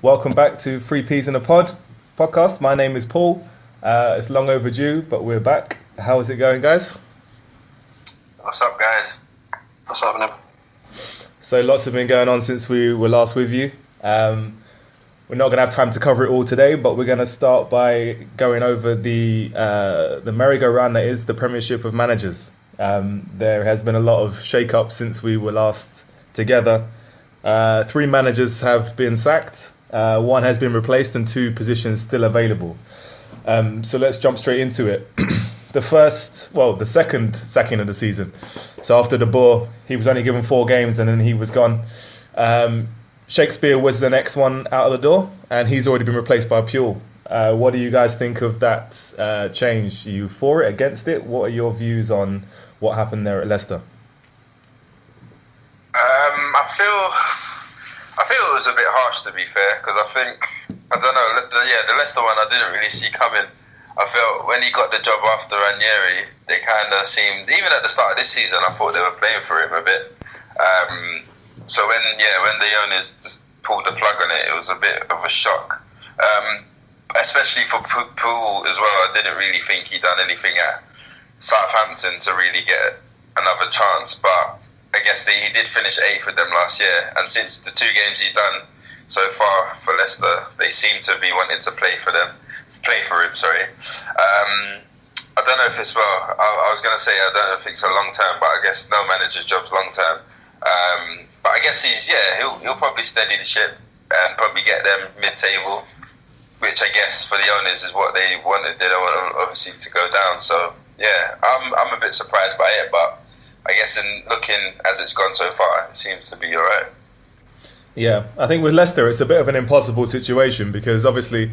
Welcome back to Three Peas in a podcast. My name is Paul. It's long overdue, but we're back. How is it going, guys? What's up, guys? What's happening? So lots have been going on since we were last with you. We're not going to have time to cover it all today, but we're going to start by going over the merry-go-round that is the Premiership of Managers. There has been a lot of shake-up since we were last together. 3 managers have been sacked. 1 has been replaced and 2 positions still available. So let's jump straight into it. The second sacking of the season. So after De Boer, he was only given 4 games and then he was gone. Shakespeare was the next one out of the door, and he's already been replaced by Puel. What do you guys think of that change? Are you for it, against it? What are your views on what happened there at Leicester? I feel it was a bit harsh, to be fair, because the Leicester one I didn't really see coming. I felt when he got the job after Ranieri, they kind of seemed, even at the start of this season, I thought they were playing for him a bit. So when the owners just pulled the plug on it, it was a bit of a shock. Especially for Poole as well. I didn't really think he'd done anything at Southampton to really get another chance, but I guess he did finish 8th with them last year, and since the 2 games he's done so far for Leicester, they seem to be wanting to play for him. I don't know if it's I was going to say I don't know if it's a long term, but I guess no manager's job's long term. But I guess he'll probably steady the ship and probably get them mid-table, which I guess for the owners is what they wanted. They don't want obviously to go down. So yeah, I'm a bit surprised by it, but I guess in looking as it's gone so far, it seems to be all right. Yeah, I think with Leicester, it's a bit of an impossible situation because obviously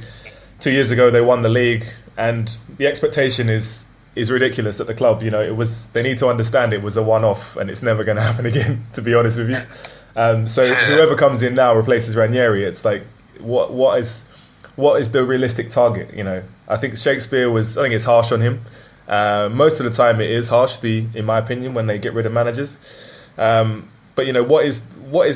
2 years ago they won the league, and the expectation is ridiculous at the club. You know, they need to understand it was a one-off, and it's never going to happen again. To be honest with you, so whoever comes in now replaces Ranieri. It's like what is the realistic target? You know, I think Shakespeare I think it's harsh on him. Most of the time it is harsh, in my opinion, when they get rid of managers. But you know, what is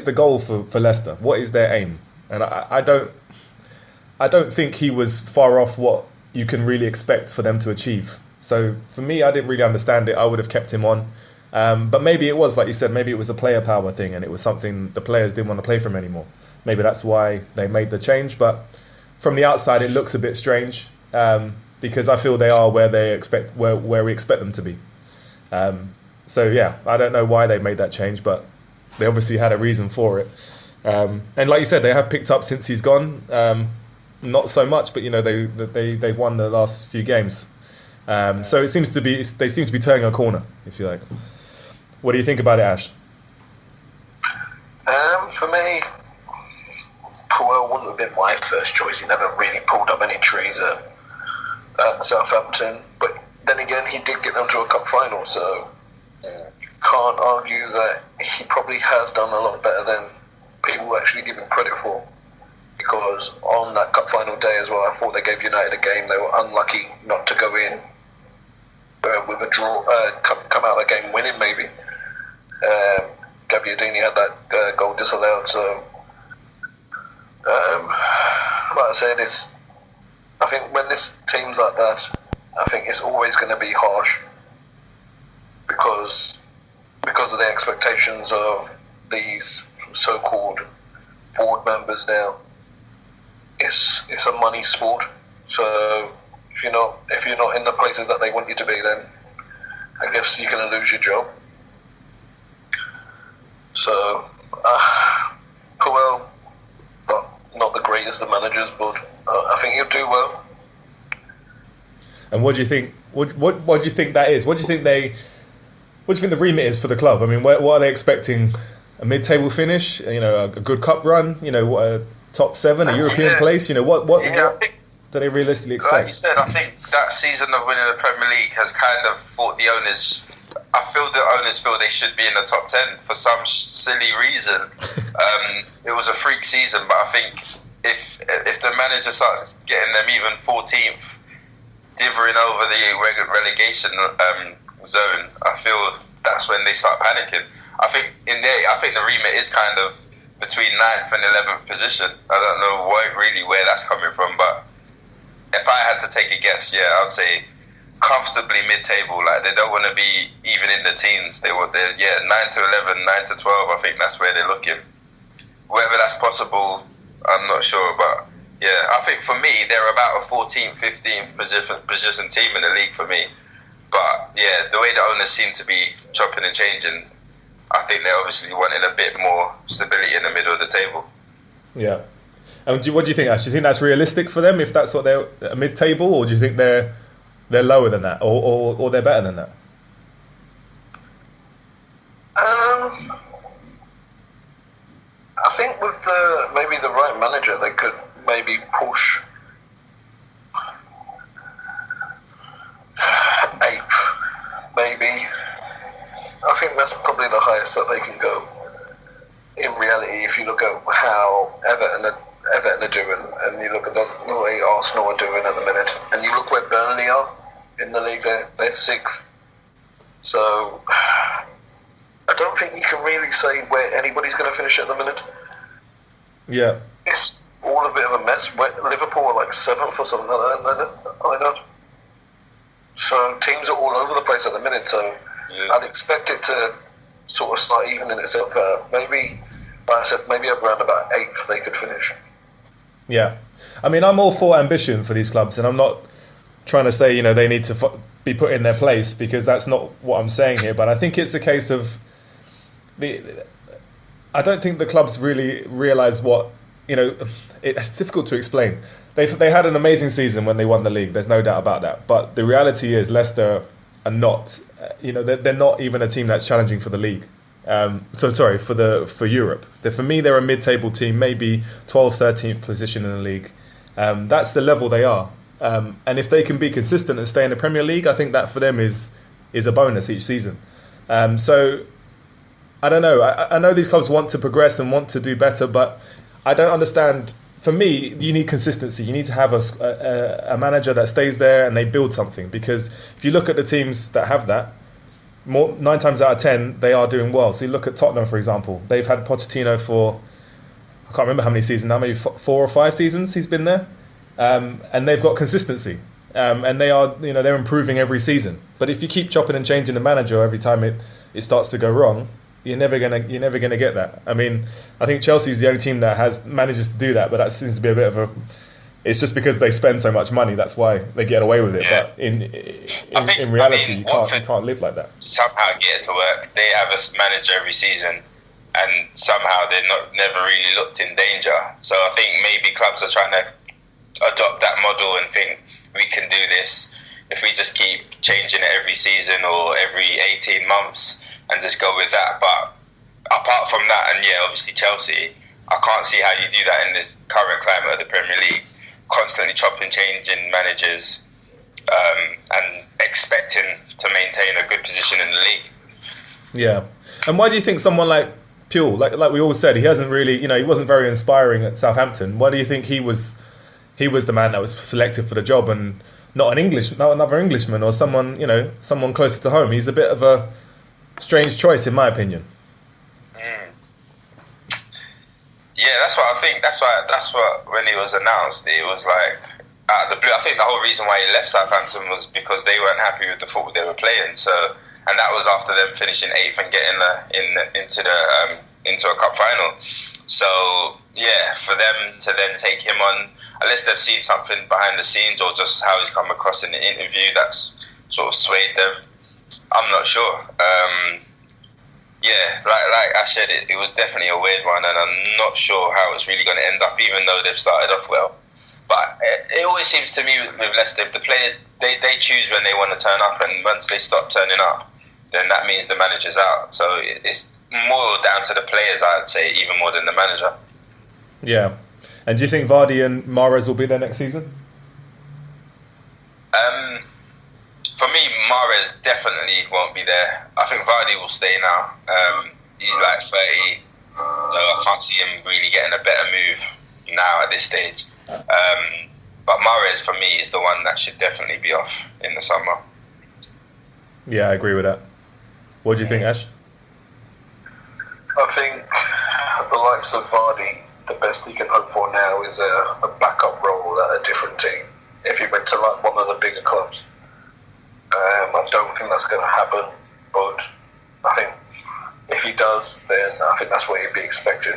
the goal for Leicester? What is their aim? And I don't think he was far off what you can really expect for them to achieve. So for me, I didn't really understand it. I would have kept him on. But maybe it was, like you said, maybe it was a player power thing, and it was something the players didn't want to play for him anymore. Maybe that's why they made the change. But from the outside, it looks a bit strange. Because I feel they are where we expect them to be. So yeah, I don't know why they made that change, but they obviously had a reason for it. And like you said, they have picked up since he's gone. Not so much, but you know they've won the last few games. So they seem to be turning a corner, if you like. What do you think about it, Ash? For me, Puel wouldn't have been my first choice. He never really pulled up any trees at Southampton, but then again he did get them to a cup final, so can't argue that he probably has done a lot better than people actually give him credit for, because on that cup final day as well, I thought they gave United a game. They were unlucky not to go in with a draw, come out of the game winning maybe. Gabbiadini had that goal disallowed, so like I said, I think when this team's like that, I think it's always going to be harsh because of the expectations of these so-called board members now. It's a money sport, so if you're not in the places that they want you to be, then I guess you're going to lose your job. So Puel, not the greatest of managers, but I think he'll do well. And what do you think? What do you think that is? What do you think the remit is for the club? I mean, what are they expecting? A mid-table finish? You know, a good cup run? You know, a top 7, a European place? You know, what do they realistically expect? Like you said, I think that season of winning the Premier League has kind of thought the owners. I feel the owners feel they should be in the top 10 for some silly reason. It was a freak season, but I think if the manager starts getting them even 14th, dithering over the relegation zone, I feel that's when they start panicking. I think the remit is kind of between 9th and 11th position. I don't know where that's coming from, but if I had to take a guess, yeah, I'd say comfortably mid-table. Like, they don't want to be even in the teens. They're 9 to 11, 9 to 12. I think that's where they're looking. Whether that's possible, I'm not sure, but yeah, I think for me they're about a 14th, 15th position team in the league for me. But yeah, the way the owners seem to be chopping and changing, I think they're obviously wanting a bit more stability in the middle of the table. Yeah. And what do you think, Ash? Do you think that's realistic for them if that's what they're mid-table, or do you think they're lower than that, or they're better than that? I think with maybe the right manager, they could maybe push 8th, maybe. I think that's probably the highest that they can go. In reality, if you look at how Everton are doing, and you look at the way Arsenal are doing at the minute, and you look where Burnley are in the league, they're 6th. So I don't think you can really say where anybody's going to finish at the minute. Yeah. It's all a bit of a mess. Liverpool are like 7th or something like that. So teams are all over the place at the minute, so I'd expect it to sort of start evening itself out. Maybe, like I said, maybe around about 8th they could finish. Yeah. I mean, I'm all for ambition for these clubs, and I'm not trying to say, they need to be put in their place, because that's not what I'm saying here, but I think it's a case of I don't think the clubs really realise what, it's difficult to explain. They had an amazing season when they won the league, there's no doubt about that, but the reality is Leicester are not, they're not even a team that's challenging for the league. For Europe. For me, they're a mid-table team, maybe 12th, 13th position in the league. That's the level they are. And if they can be consistent and stay in the Premier League, I think that for them is a bonus each season. So I don't know. I know these clubs want to progress and want to do better, but I don't understand. For me, you need consistency. You need to have a manager that stays there and they build something. Because if you look at the teams that have that, 9 times out of 10 they are doing well. So you look at Tottenham, for example. They've had Pochettino for, I can't remember how many seasons now, maybe 4 or 5 seasons he's been there, and they've got consistency, and they are, they're improving every season. But if you keep chopping and changing the manager every time it starts to go wrong, you're never gonna get that. I mean, I think Chelsea's the only team that manages to do that, but that seems to be a bit of a. It's just because they spend so much money, that's why they get away with it. Yeah. But in reality, you can't live like that. Somehow get it to work. They have a manager every season, and somehow they're never really looked in danger. So I think maybe clubs are trying to adopt that model and think we can do this if we just keep changing it every season or every 18 months and just go with that. But apart from that, and obviously Chelsea, I can't see how you do that in this current climate of the Premier League. Constantly chopping, changing managers, and expecting to maintain a good position in the league. Yeah, and why do you think someone like Puel, like we all said, he hasn't really, he wasn't very inspiring at Southampton. Why do you think he was the man that was selected for the job and not another Englishman or someone, someone closer to home? He's a bit of a strange choice, in my opinion. Yeah, that's what I think. That's what when it was announced, it was like out of the blue. I think the whole reason why he left Southampton was because they weren't happy with the football they were playing. So, and that was after them finishing 8th and getting into a cup final. So yeah, for them to then take him on, unless they've seen something behind the scenes or just how he's come across in the interview that's sort of swayed them, I'm not sure. Yeah, like I said, it was definitely a weird one, and I'm not sure how it's really going to end up, even though they've started off well. But it always seems to me with Leicester, if the players, they choose when they want to turn up, and once they stop turning up, then that means the manager's out. So it's more down to the players, I'd say, even more than the manager. Yeah. And do you think Vardy and Mahrez will be there next season? For me, Mahrez definitely won't be there. I think Vardy will stay now. He's like 30, so I can't see him really getting a better move now at this stage. But Mahrez, for me, is the one that should definitely be off in the summer. Yeah, I agree with that. What do you think, Ash? I think the likes of Vardy, the best he can hope for now is a backup role at a different team. If he went to like one of the bigger clubs, I don't think that's going to happen. But I think if he does, then I think that's what he'd be expecting.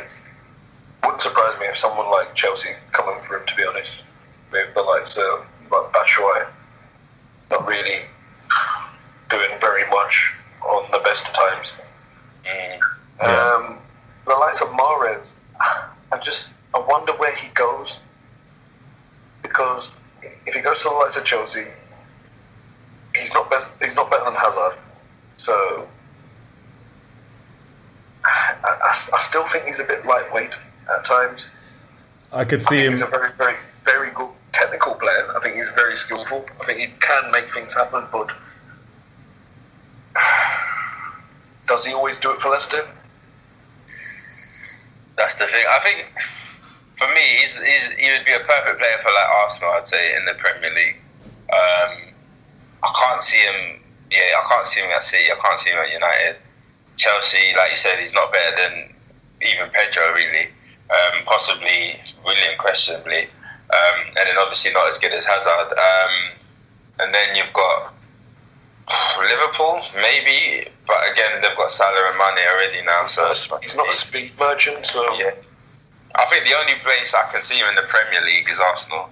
Wouldn't surprise me if someone like Chelsea coming for him, to be honest, with the likes of like Batshuayi not really doing very much on the best of times. The likes of Mahrez, I wonder where he goes, because if he goes to the likes of Chelsea, he's not better than Hazard. So I still think he's a bit lightweight at times. I could see him. He's a very, very, very good technical player. I think he's very skillful. I think he can make things happen, but does he always do it for Leicester? That's the thing. I think for me, he would be a perfect player for like Arsenal, I'd say, in the Premier League. I can't see him. Yeah, I can't see him at City. I can't see him at United. Chelsea, like you said, he's not better than even Pedro, really. Possibly Willian, questionably, and then obviously not as good as Hazard. And then you've got Liverpool, maybe, but again they've got Salah and Mane already now, so he's not a speed merchant. So yeah, I think the only place I can see him in the Premier League is Arsenal.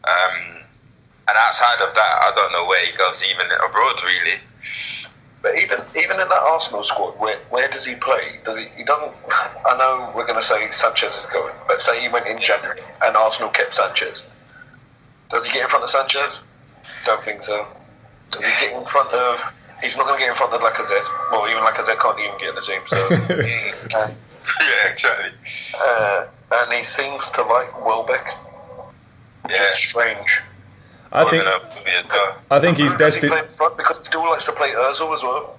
And outside of that, I don't know where he goes, even abroad, really. But even in that Arsenal squad, where does he play? He doesn't. I know we're going to say Sanchez is going, but say he went in January and Arsenal kept Sanchez. Does he get in front of Sanchez? Don't think so. Does he get in front of? He's not going to get in front of Lacazette. Well, even Lacazette can't even get in the team. So yeah, exactly. And he seems to like Welbeck, which is strange. I think he's destined. Does he play in front because he still likes to play Özil as well?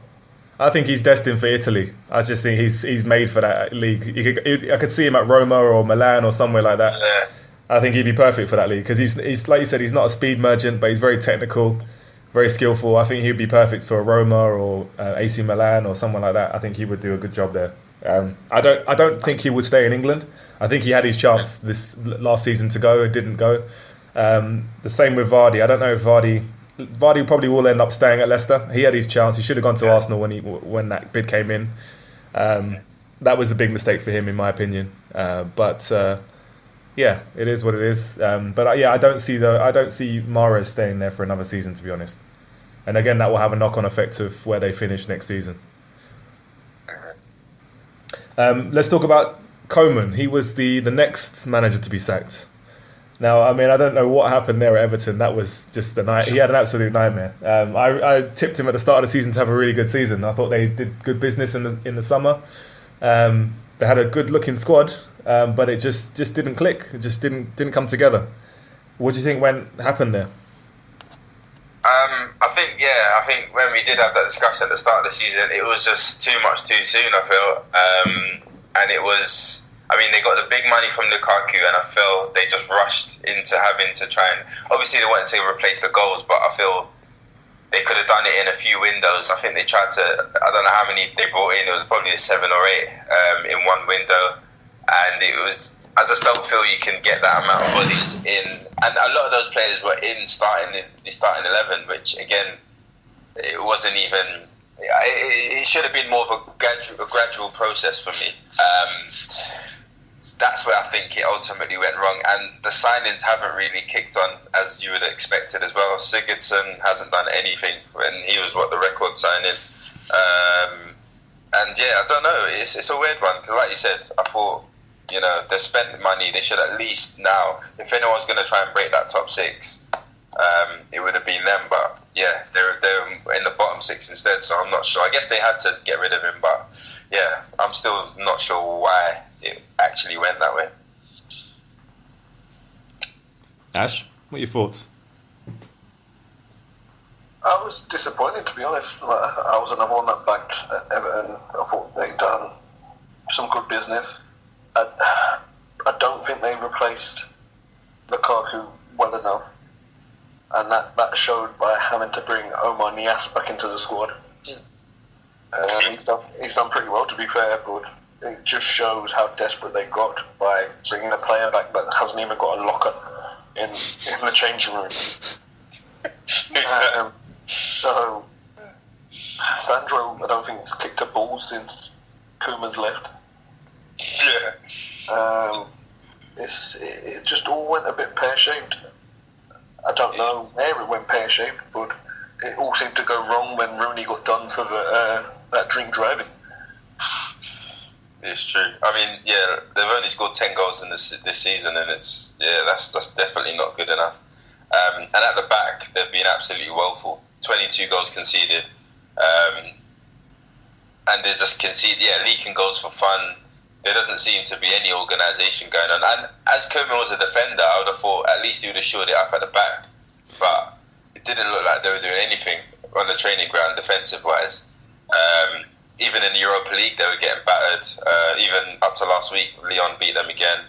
I think he's destined for Italy. I just think he's made for that league. I could see him at Roma or Milan or somewhere like that. Yeah. I think he'd be perfect for that league because he's like you said, he's not a speed merchant, but he's very technical, very skillful. I think he'd be perfect for Roma or AC Milan or someone like that. I think he would do a good job there. I don't think he would stay in England. I think he had his chance this last season to go and didn't go. The same with Vardy. I don't know if Vardy probably will end up staying at Leicester. He had his chance. He should have gone to Arsenal when that bid came in. That was a big mistake for him, in my opinion. But yeah, it is what it is. But I don't see Mahrez staying there for another season, to be honest. And again, that will have a knock-on effect of where they finish next season. Let's talk about Koeman. He was the next manager to be sacked. Now, I mean, I don't know what happened there at Everton. That was just a night. He had an absolute nightmare. I tipped him at the start of the season to have a really good season. I thought they did good business in the summer. They had a good-looking squad, but it just didn't click. It just didn't come together. What do you think happened there? I think when we did have that discussion at the start of the season, it was just too much too soon, I feel. And it was... I mean, they got the big money from Lukaku, and I feel they just rushed into having to try and... Obviously, they wanted to replace the goals, but I feel they could have done it in a few windows. I think they tried to... I don't know how many they brought in. It was probably 7 or 8 in one window. And it was... I just don't feel you can get that amount of bodies in. And a lot of those players were in the starting 11, which, again, it wasn't even... It should have been more of a gradual process for me. That's where I think it ultimately went wrong, and the signings haven't really kicked on as you would have expected as well. Sigurdsson hasn't done anything when he was the record signing, and yeah, I don't know. It's a weird one because, like you said, I thought they spent money. They should at least now, if anyone's going to try and break that top 6, it would have been them. But yeah, they're in the bottom 6 instead. So I'm not sure. I guess they had to get rid of him, but yeah, I'm still not sure why it actually went that way. Ash, what are your thoughts? I was disappointed, to be honest. I was another one that backed Everton. I thought they'd done some good business. I don't think they replaced Lukaku well enough, and that showed by having to bring Omar Niasse back into the squad. He's done pretty well, to be fair, but it just shows how desperate they got by bringing a player back that hasn't even got a locker in the changing room. So Sandro, I don't think has kicked a ball since Koeman's left. Yeah. It just all went a bit pear-shaped. I don't know where it went pear-shaped, but it all seemed to go wrong when Rooney got done for that drink driving. It's true. I mean, yeah, they've only scored 10 goals in this season, and that's definitely not good enough. And at the back, they've been absolutely woeful. 22 goals conceded, and they just concede, leaking goals for fun. There doesn't seem to be any organisation going on. And as Koeman was a defender, I would have thought at least he would have shored it up at the back. But it didn't look like they were doing anything on the training ground defensive-wise. Even in the Europa League, they were getting battered. Even up to last week, Lyon beat them again.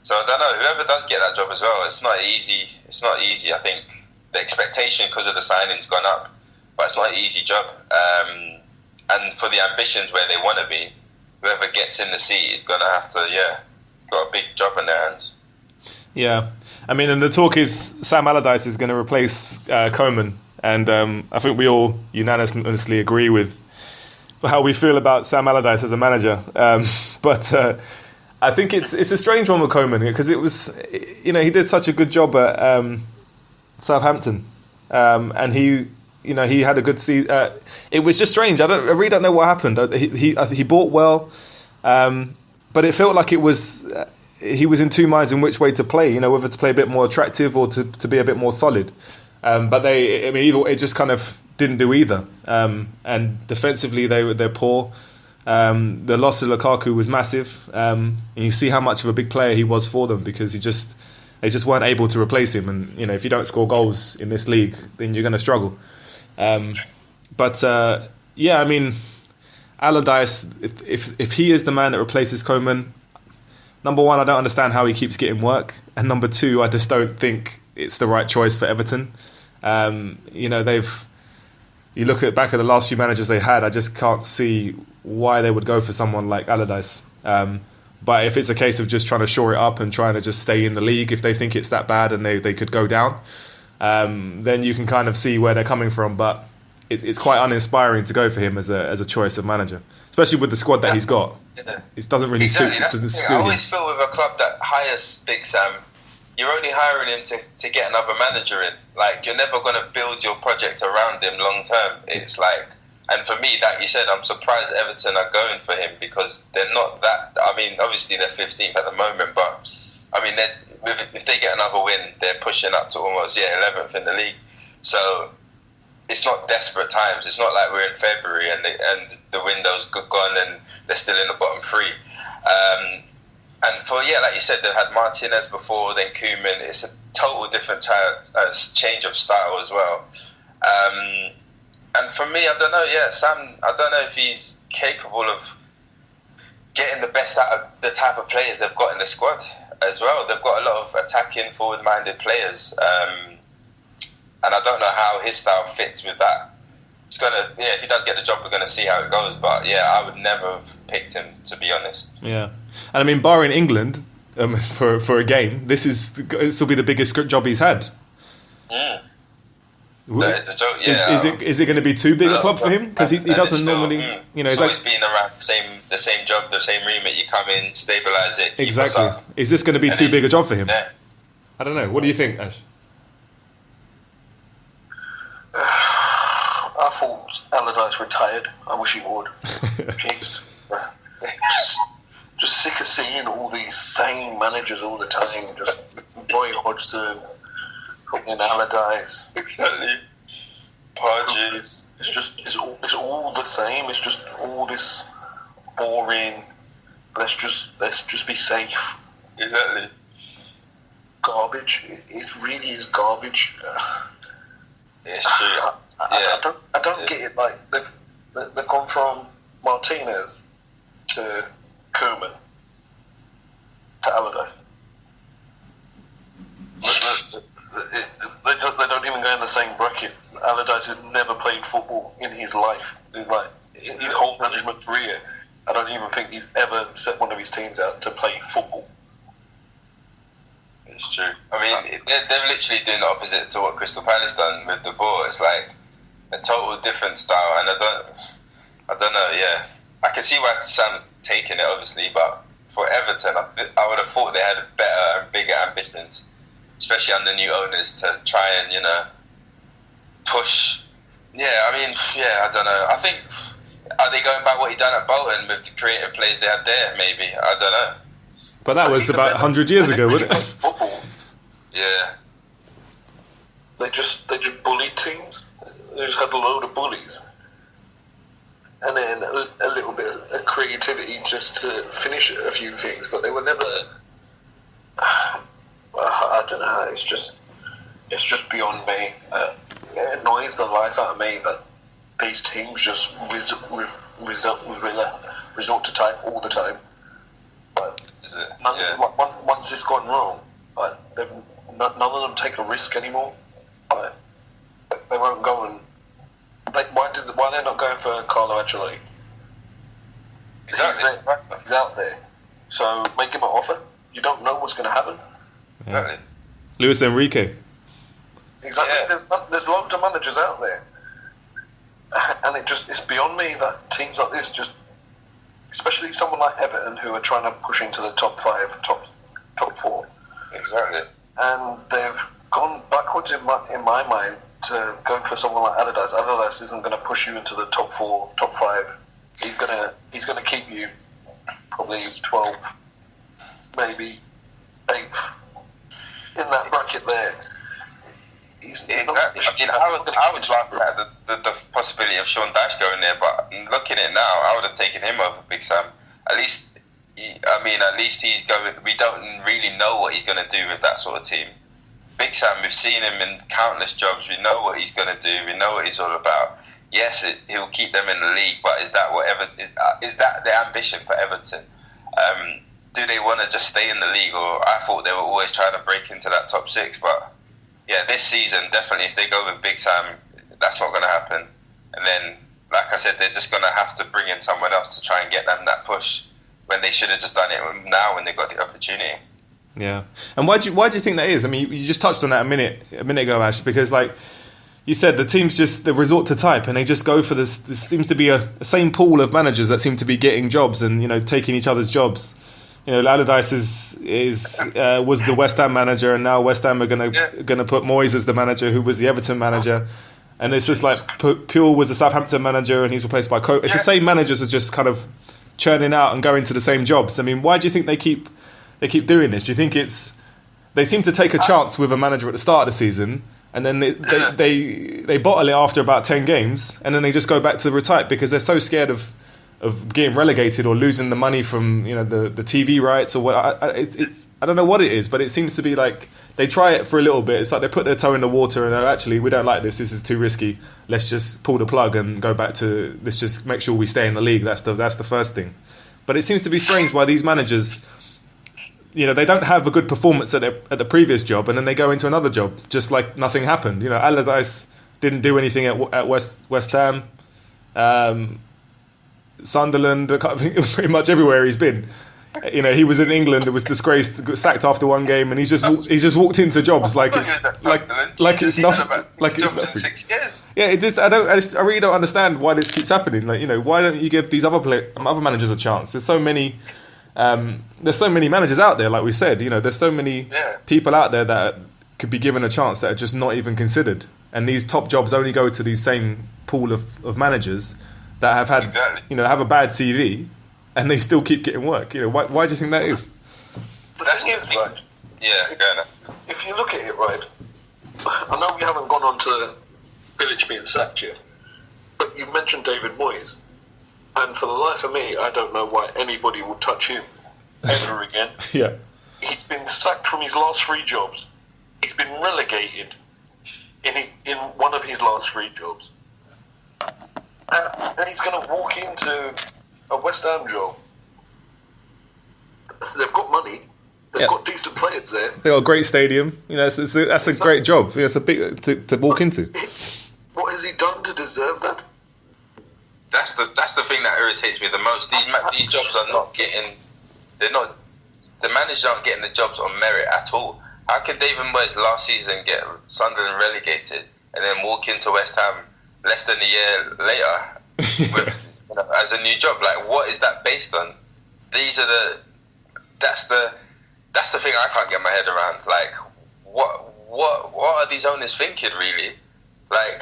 So I don't know. Whoever does get that job as well, it's not easy. It's not easy. I think the expectation because of the signing's gone up, but it's not an easy job. And for the ambitions where they want to be, whoever gets in the seat is going to have to, got a big job in their hands. Yeah, I mean, and the talk is Sam Allardyce is going to replace Koeman, and I think we all unanimously agree with how we feel about Sam Allardyce as a manager. But I think it's a strange one with Koeman because it was, he did such a good job at Southampton, and he had a good season. It was just strange. I really don't know what happened. He bought well, but it felt like it was. He was in two minds in which way to play. Whether to play a bit more attractive or to be a bit more solid. But it just kind of didn't do either. And defensively, they're poor. The loss of Lukaku was massive, and you see how much of a big player he was for them because they just weren't able to replace him. And if you don't score goals in this league, then you're going to struggle. But I mean, Allardyce, if he is the man that replaces Koeman, number one, I don't understand how he keeps getting work, and number two, I just don't think it's the right choice for Everton. You look back at the last few managers they had, I just can't see why they would go for someone like Allardyce. But if it's a case of just trying to shore it up and trying to just stay in the league, if they think it's that bad and they could go down, then you can kind of see where they're coming from. But it's quite uninspiring to go for him as a choice of manager, especially with the squad that he's got. Yeah. It doesn't really suit him. I always feel with a club that hires Big Sam, you're only hiring him to get another manager in. Like, you're never going to build your project around him long term. It's like, and for me, that you said, I'm surprised Everton are going for him because they're not that. I mean, obviously they're 15th at the moment, but I mean, if they get another win, they're pushing up to almost 11th in the league. So it's not desperate times. It's not like we're in February and the window's gone and they're still in the bottom three. And for, like you said, they've had Martinez before, then Koeman. It's a total different change of style as well. And for me, I don't know, Sam, I don't know if he's capable of getting the best out of the type of players they've got in the squad as well. They've got a lot of attacking, forward-minded players. And I don't know how his style fits with that. It's gonna, if he does get the job, we're gonna see how it goes. But I would never have picked him, to be honest. Yeah, and I mean, barring England for a game, this will be the biggest job he's had. Mm. Is it going to be too big a club for him? Because he doesn't normally, It's always been around the same job, the same remit. You come in, stabilise it. Exactly. Is this going to be too big a job for him? Yeah. I don't know. What do you think, Ash? I thought Allardyce retired. I wish he would. Just sick of seeing all these same managers all the time. Just Roy Hodgson, fucking Allardyce, Pardew. It's all the same. It's just all this boring. Let's just be safe. Exactly. Garbage. It really is garbage. It's true. I don't get it. Like they've gone from Martinez to Koeman to Allardyce. They don't even go in the same bracket. Allardyce has never played football in his life. Like his whole management career, I don't even think he's ever set one of his teams out to play football. It's true. I mean, they're literally doing the opposite to what Crystal Palace done with the ball. It's like a total different style, and I don't know. Yeah, I can see why Sam's taking it, obviously, but for Everton, I would have thought they had better and bigger ambitions, especially under new owners, to try and push. Yeah, I mean, I don't know. I think, are they going by what he done at Bolton with the creative players they had there? Maybe, I don't know. But that was about 100 years ago, wasn't it? Football. Yeah. They just bullied teams. They just had a load of bullies, and then a little bit of creativity just to finish a few things. But they were never. I don't know. It's just beyond me. It annoys the life out of me that these teams just resort to type all the time. But is it? Once it's gone wrong, none of them take a risk anymore. They won't go and. Why they're not going for Carlo Ancelotti? Exactly. He's out there. So make him an offer. You don't know what's going to happen. Exactly. Luis Enrique. Exactly. Yeah. There's loads of managers out there, and it's beyond me that teams like this just, especially someone like Everton, who are trying to push into the top 5, top 4. Exactly. And they've gone backwards in my mind to go for someone like Allardyce. Allardyce isn't going to push you into the top 4, top 5. He's gonna keep you probably 12th, maybe 8th in that bracket there. Exactly. I mean, I would laugh at the possibility of Sean Dyche going there, but looking at it now, I would have taken him over Big Sam. At least he's going. We don't really know what he's going to do with that sort of team. Big Sam, we've seen him in countless jobs. We know what he's going to do. We know what he's all about. Yes, he'll keep them in the league, but is that the ambition for Everton? Do they want to just stay in the league, or I thought they were always trying to break into that top 6, but. Yeah, this season, definitely, if they go with Big Sam, that's not going to happen. And then, like I said, they're just going to have to bring in someone else to try and get them that push when they should have just done it now when they got the opportunity. Yeah. And why do you think that is? I mean, you just touched on that a minute ago, Ash, because, like you said, the teams they resort to type and they just go for this. This seems to be a same pool of managers that seem to be getting jobs and, taking each other's jobs. Allardyce was the West Ham manager, and now West Ham are gonna put Moyes as the manager, who was the Everton manager, and it's just like Puel was the Southampton manager, and he's replaced by It's the same managers are just kind of churning out and going to the same jobs. I mean, why do you think they keep doing this? Do you think they seem to take a chance with a manager at the start of the season, and then they bottle it after about 10 games, and then they just go back to the retype because they're so scared of getting relegated or losing the money from the TV rights or what? I don't know what it is, but it seems to be like they try it for a little bit. It's like they put their toe in the water and actually we don't like this. This is too risky. Let's just pull the plug and go back to let's just make sure we stay in the league. That's the first thing. But it seems to be strange why these managers, they don't have a good performance at the previous job and then they go into another job just like nothing happened. Allardyce didn't do anything at West Ham. Sunderland, pretty much everywhere he's been. He was in England, was disgraced, got sacked after one game, and he's just walked into jobs like it's nothing. Like it's nothing. 6 years. Yeah, it is. I really don't understand why this keeps happening. Like, why don't you give these other managers a chance? There's so many managers out there. Like we said, there's so many people out there that could be given a chance that are just not even considered. And these top jobs only go to these same pool of managers that have had, have a bad CV, and they still keep getting work. Why do you think that is? That's the thing. Right. Yeah, go on. If you look at it, right, I know we haven't gone on to Bilic being sacked yet, but you mentioned David Moyes, and for the life of me, I don't know why anybody would touch him ever again. Yeah. He's been sacked from his last 3 jobs. He's been relegated in one of his last 3 jobs. And he's going to walk into a West Ham job. They've got money. They've got decent players there. They've got a great stadium. That's a great job. It's a big to walk into. What has he done to deserve that? that's the thing that irritates me the most. These jobs are not getting. They're not. The managers aren't getting the jobs on merit at all. How can David Moyes last season get Sunderland relegated and then walk into West Ham less than a year later with, as a new job? Like, what is that based on? That's the thing I can't get my head around. Like, what are these owners thinking, really? Like,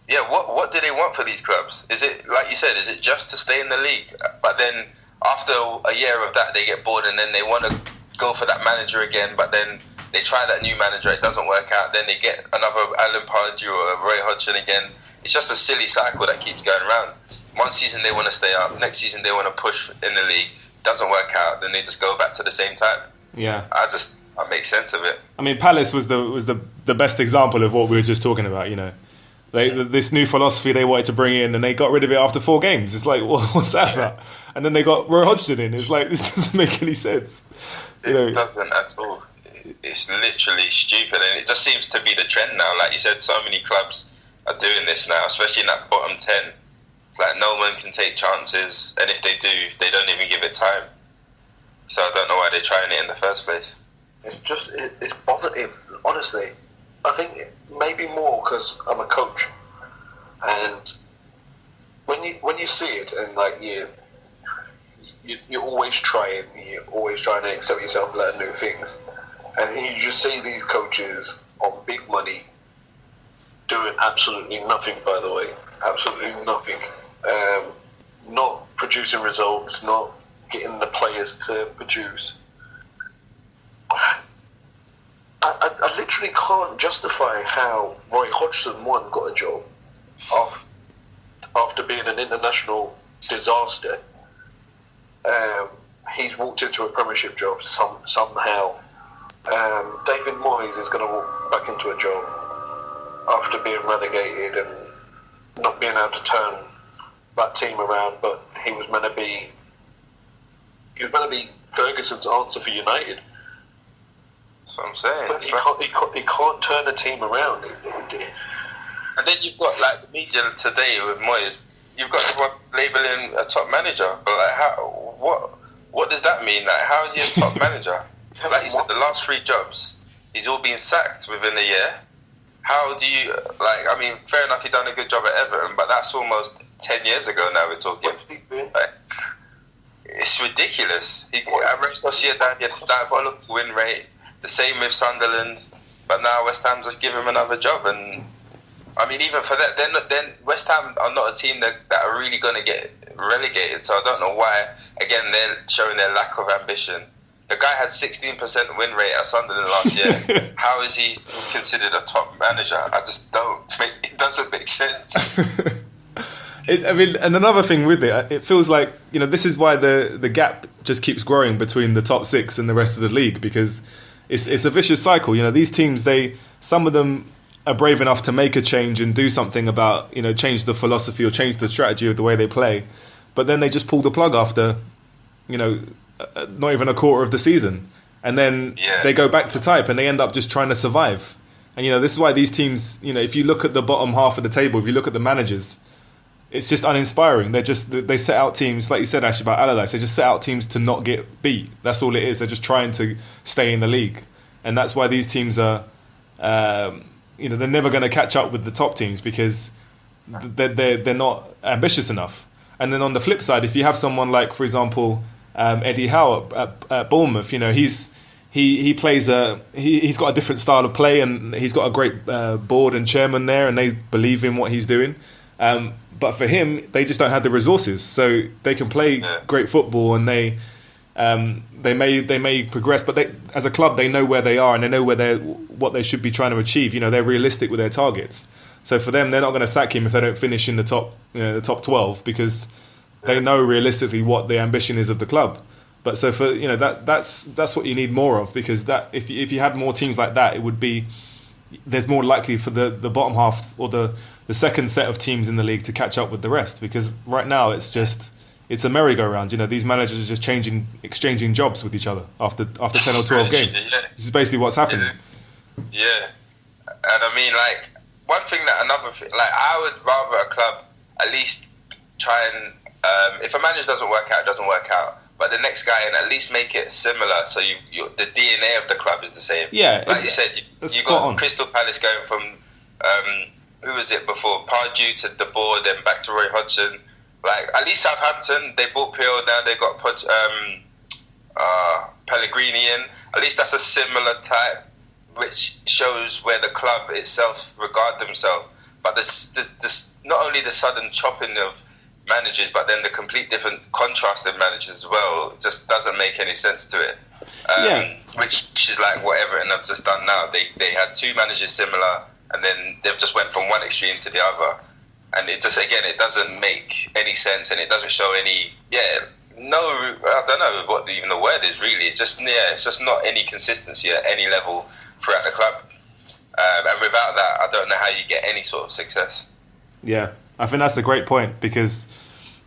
yeah, what do they want for these clubs? Is it, like you said, is it just to stay in the league? But then after a year of that, they get bored and then they want to go for that manager again, but then they try that new manager, it doesn't work out, then they get another Alan Pardew or Roy Hodgson again. It's just a silly cycle that keeps going around. One season they want to stay up, next season they want to push in the league, doesn't work out, then they just go back to the same time. Yeah. I make sense of it. I mean, Palace was the best example of what we were just talking about, you know. This new philosophy they wanted to bring in, and they got rid of it after 4 games. It's like, what's that about? And then they got Roy Hodgson in. It's like, this doesn't make any sense. It doesn't at all. It's literally stupid, and it just seems to be the trend now. Like you said, so many clubs are doing this now, especially in that bottom 10. It's like no one can take chances, and if they do, they don't even give it time. So I don't know why they're trying it in the first place. It's bothered. Honestly, I think maybe more because I'm a coach, and when you see it and like you're always trying to accept yourself, learn new things, and then you just see these coaches on big money doing absolutely nothing. By the way, absolutely nothing. Not producing results, not getting the players to produce. I literally can't justify how Roy Hodgson got a job after being an international disaster. He's walked into a Premiership job somehow. David Moyes is going to walk back into a job after being relegated and not being able to turn that team around. But he was meant to be Ferguson's answer for United. That's what I'm saying. But he can't turn a team around. And then you've got like the media today with Moyes. You've got everyone labelling a top manager, but like, what does that mean? Like, how is he a top manager? Like you said, the last 3 jobs, he's all been sacked within a year. How do you I mean, fair enough, he done a good job at Everton, but that's almost 10 years ago now. We're talking. Like, it's ridiculous. At Real Sociedad, he had a diabolical win rate. The same with Sunderland, but now West Ham just give him another job. And I mean, even for that, then West Ham are not a team that are really going to get relegated. So I don't know why. Again, they're showing their lack of ambition. The guy had 16% win rate at Sunderland last year. How is he considered a top manager? I just don't. It doesn't make sense. I mean, and another thing with it feels like, you know, this is why the gap just keeps growing between the top 6 and the rest of the league, because it's a vicious cycle. You know, these teams, some of them are brave enough to make a change and do something about, you know, change the philosophy or change the strategy of the way they play, but then they just pull the plug after, you know, not even a quarter of the season, and then they go back to type and they end up just trying to survive. And you know, this is why these teams, you know, if you look at the bottom half of the table, if you look at the managers, it's just uninspiring. They set out teams, like you said, Ash, about Allardyce. They just set out teams to not get beat. That's all it is. They're just trying to stay in the league, and that's why these teams are, you know, they're never going to catch up with the top teams because they're not ambitious enough. And then on the flip side, if you have someone like, for example, Eddie Howe at Bournemouth, you know, he plays he's got a different style of play, and he's got a great board and chairman there, and they believe in what he's doing. But for him, they just don't have the resources, so they can play great football, and they may progress, but as a club, they know where they are and they know what they should be trying to achieve. You know, they're realistic with their targets. So for them, they're not going to sack him if they don't finish in the top 12, because they know realistically what the ambition is of the club. But so for, you know, that's what you need more of, because that if you had more teams like that, it would be, there's more likely for the bottom half or the second set of teams in the league to catch up with the rest, because right now it's a merry-go-round. You know, these managers are just exchanging jobs with each other after 10 or 12 games. This is basically what's happening. Yeah. And I mean, like, one thing that I would rather a club at least try and if a manager doesn't work out, it doesn't work out. But the next guy, and at least make it similar, so the DNA of the club is the same. Yeah, like you said, you got Crystal Palace going from who was it before? Pardew to De Boer, then back to Roy Hodgson. Like at least Southampton, they bought Peel, now they got Pellegrini in. At least that's a similar type, which shows where the club itself regard themselves. But this not only the sudden chopping of managers, but then the complete different contrast in managers as well. It just doesn't make any sense to it. Which is like what Everton have just done now. They had two managers similar, and then they've just went from one extreme to the other. And it just, again, it doesn't make any sense, and it doesn't show any, I don't know what even the word is really. It's just not any consistency at any level throughout the club. And without that, I don't know how you get any sort of success. Yeah, I think that's a great point, because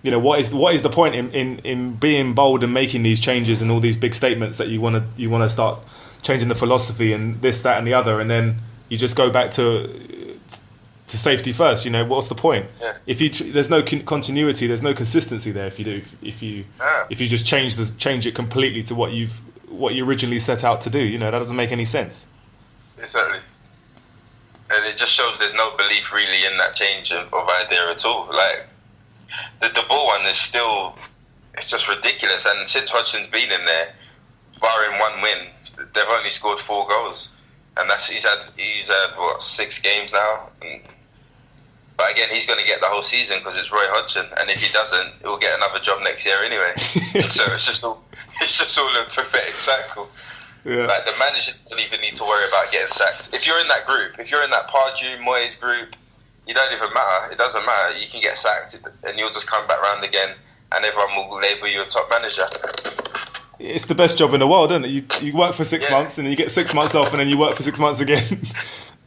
what is the point in being bold and making these changes and all these big statements that you want to start changing the philosophy and this, that, and the other, and then you just go back to safety first. What's the point? Yeah. If there's no continuity, there's no consistency there. If you just change it completely to what you originally set out to do, that doesn't make any sense. Exactly. And it just shows there's no belief really in that change of idea at all. Like the De Boer one is still, it's just ridiculous. And since Hodgson's been in there, barring one win, they've only scored 4 goals, and he's had what, 6 games now. But again, he's going to get the whole season because it's Roy Hodgson, and if he doesn't, he'll get another job next year anyway. So it's just all a pathetic cycle. Yeah. Like the manager don't even need to worry about getting sacked. If you're in that group, if you're in that Pardew, Moyes group, you don't even matter. It doesn't matter. You can get sacked, and you'll just come back round again, and everyone will label you a top manager. It's the best job in the world, isn't it? You work for 6 months, and then you get 6 months off, and then you work for 6 months again.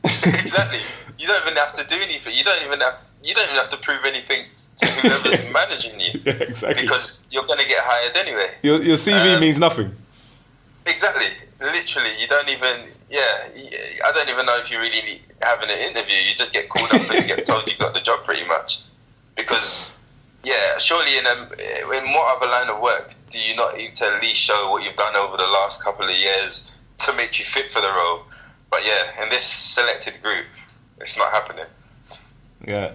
Exactly. You don't even have to do anything. You don't even have to prove anything to whoever's managing you. Yeah, exactly. Because you're going to get hired anyway. Your CV means nothing. Exactly. Literally, you don't even. Yeah, I don't even know if you really need having an interview. You just get called up and you get told you got the job pretty much. Because surely in what other line of work do you not need to at least show what you've done over the last couple of years to make you fit for the role? But in this selected group, it's not happening. Yeah.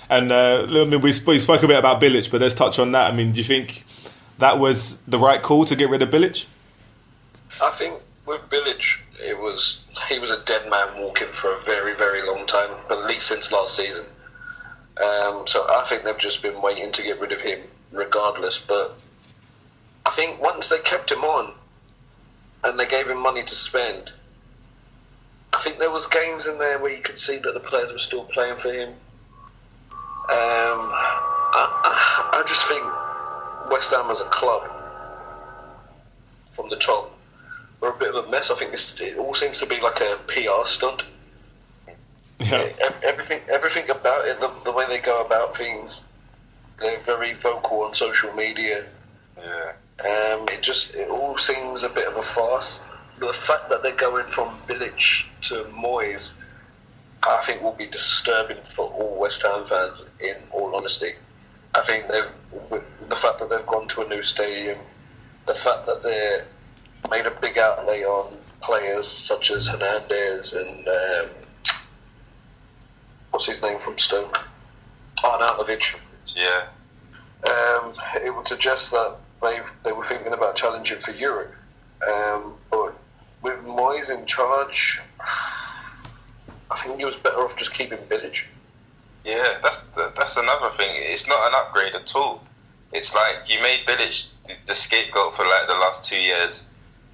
And we spoke a bit about Bilic, but let's touch on that. I mean, do you think that was the right call to get rid of Bilic? I think with Bilic, he was a dead man walking for a very, very long time, at least since last season. So I think they've just been waiting to get rid of him regardless. But I think once they kept him on and they gave him money to spend, I think there was games in there where you could see that the players were still playing for him. I just think West Ham as a club, from the top, we're a bit of a mess. I think it all seems to be like a PR stunt. Yeah. Everything about it, the way they go about things, they're very vocal on social media. Yeah. It all seems a bit of a farce. The fact that they're going from Bilic to Moyes, I think will be disturbing for all West Ham fans, in all honesty. I think the fact that they've gone to a new stadium, the fact that they made a big outlay on players such as Hernandez and what's his name from Stoke? Arnautovic. Yeah. It would suggest that they were thinking about challenging for Europe. But with Moyes in charge, I think he was better off just keeping Bilic. Yeah, that's another thing. It's not an upgrade at all. It's like you made Bilic the scapegoat for like the last 2 years,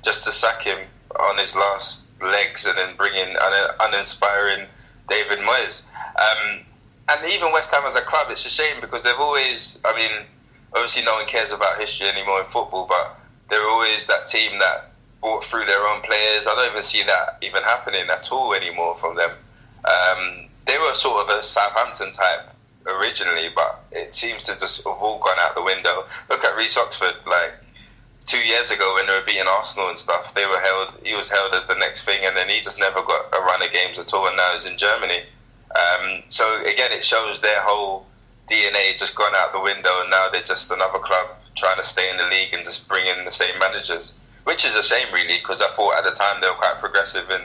just to sack him on his last legs and then bring in uninspiring David Moyes. And even West Ham as a club, it's a shame because they've always, obviously no one cares about history anymore in football, but they're always that team that brought through their own players. I don't even see that even happening at all anymore from them. They were sort of a Southampton type originally, but it seems to just have all gone out the window. Look at Reece Oxford, like 2 years ago when they were beating Arsenal and stuff, he was held as the next thing, and then he just never got a run of games at all, and now he's in Germany. So again, it shows their whole DNA just gone out the window, and now they're just another club trying to stay in the league and just bring in the same managers, which is a shame really, because I thought at the time they were quite progressive and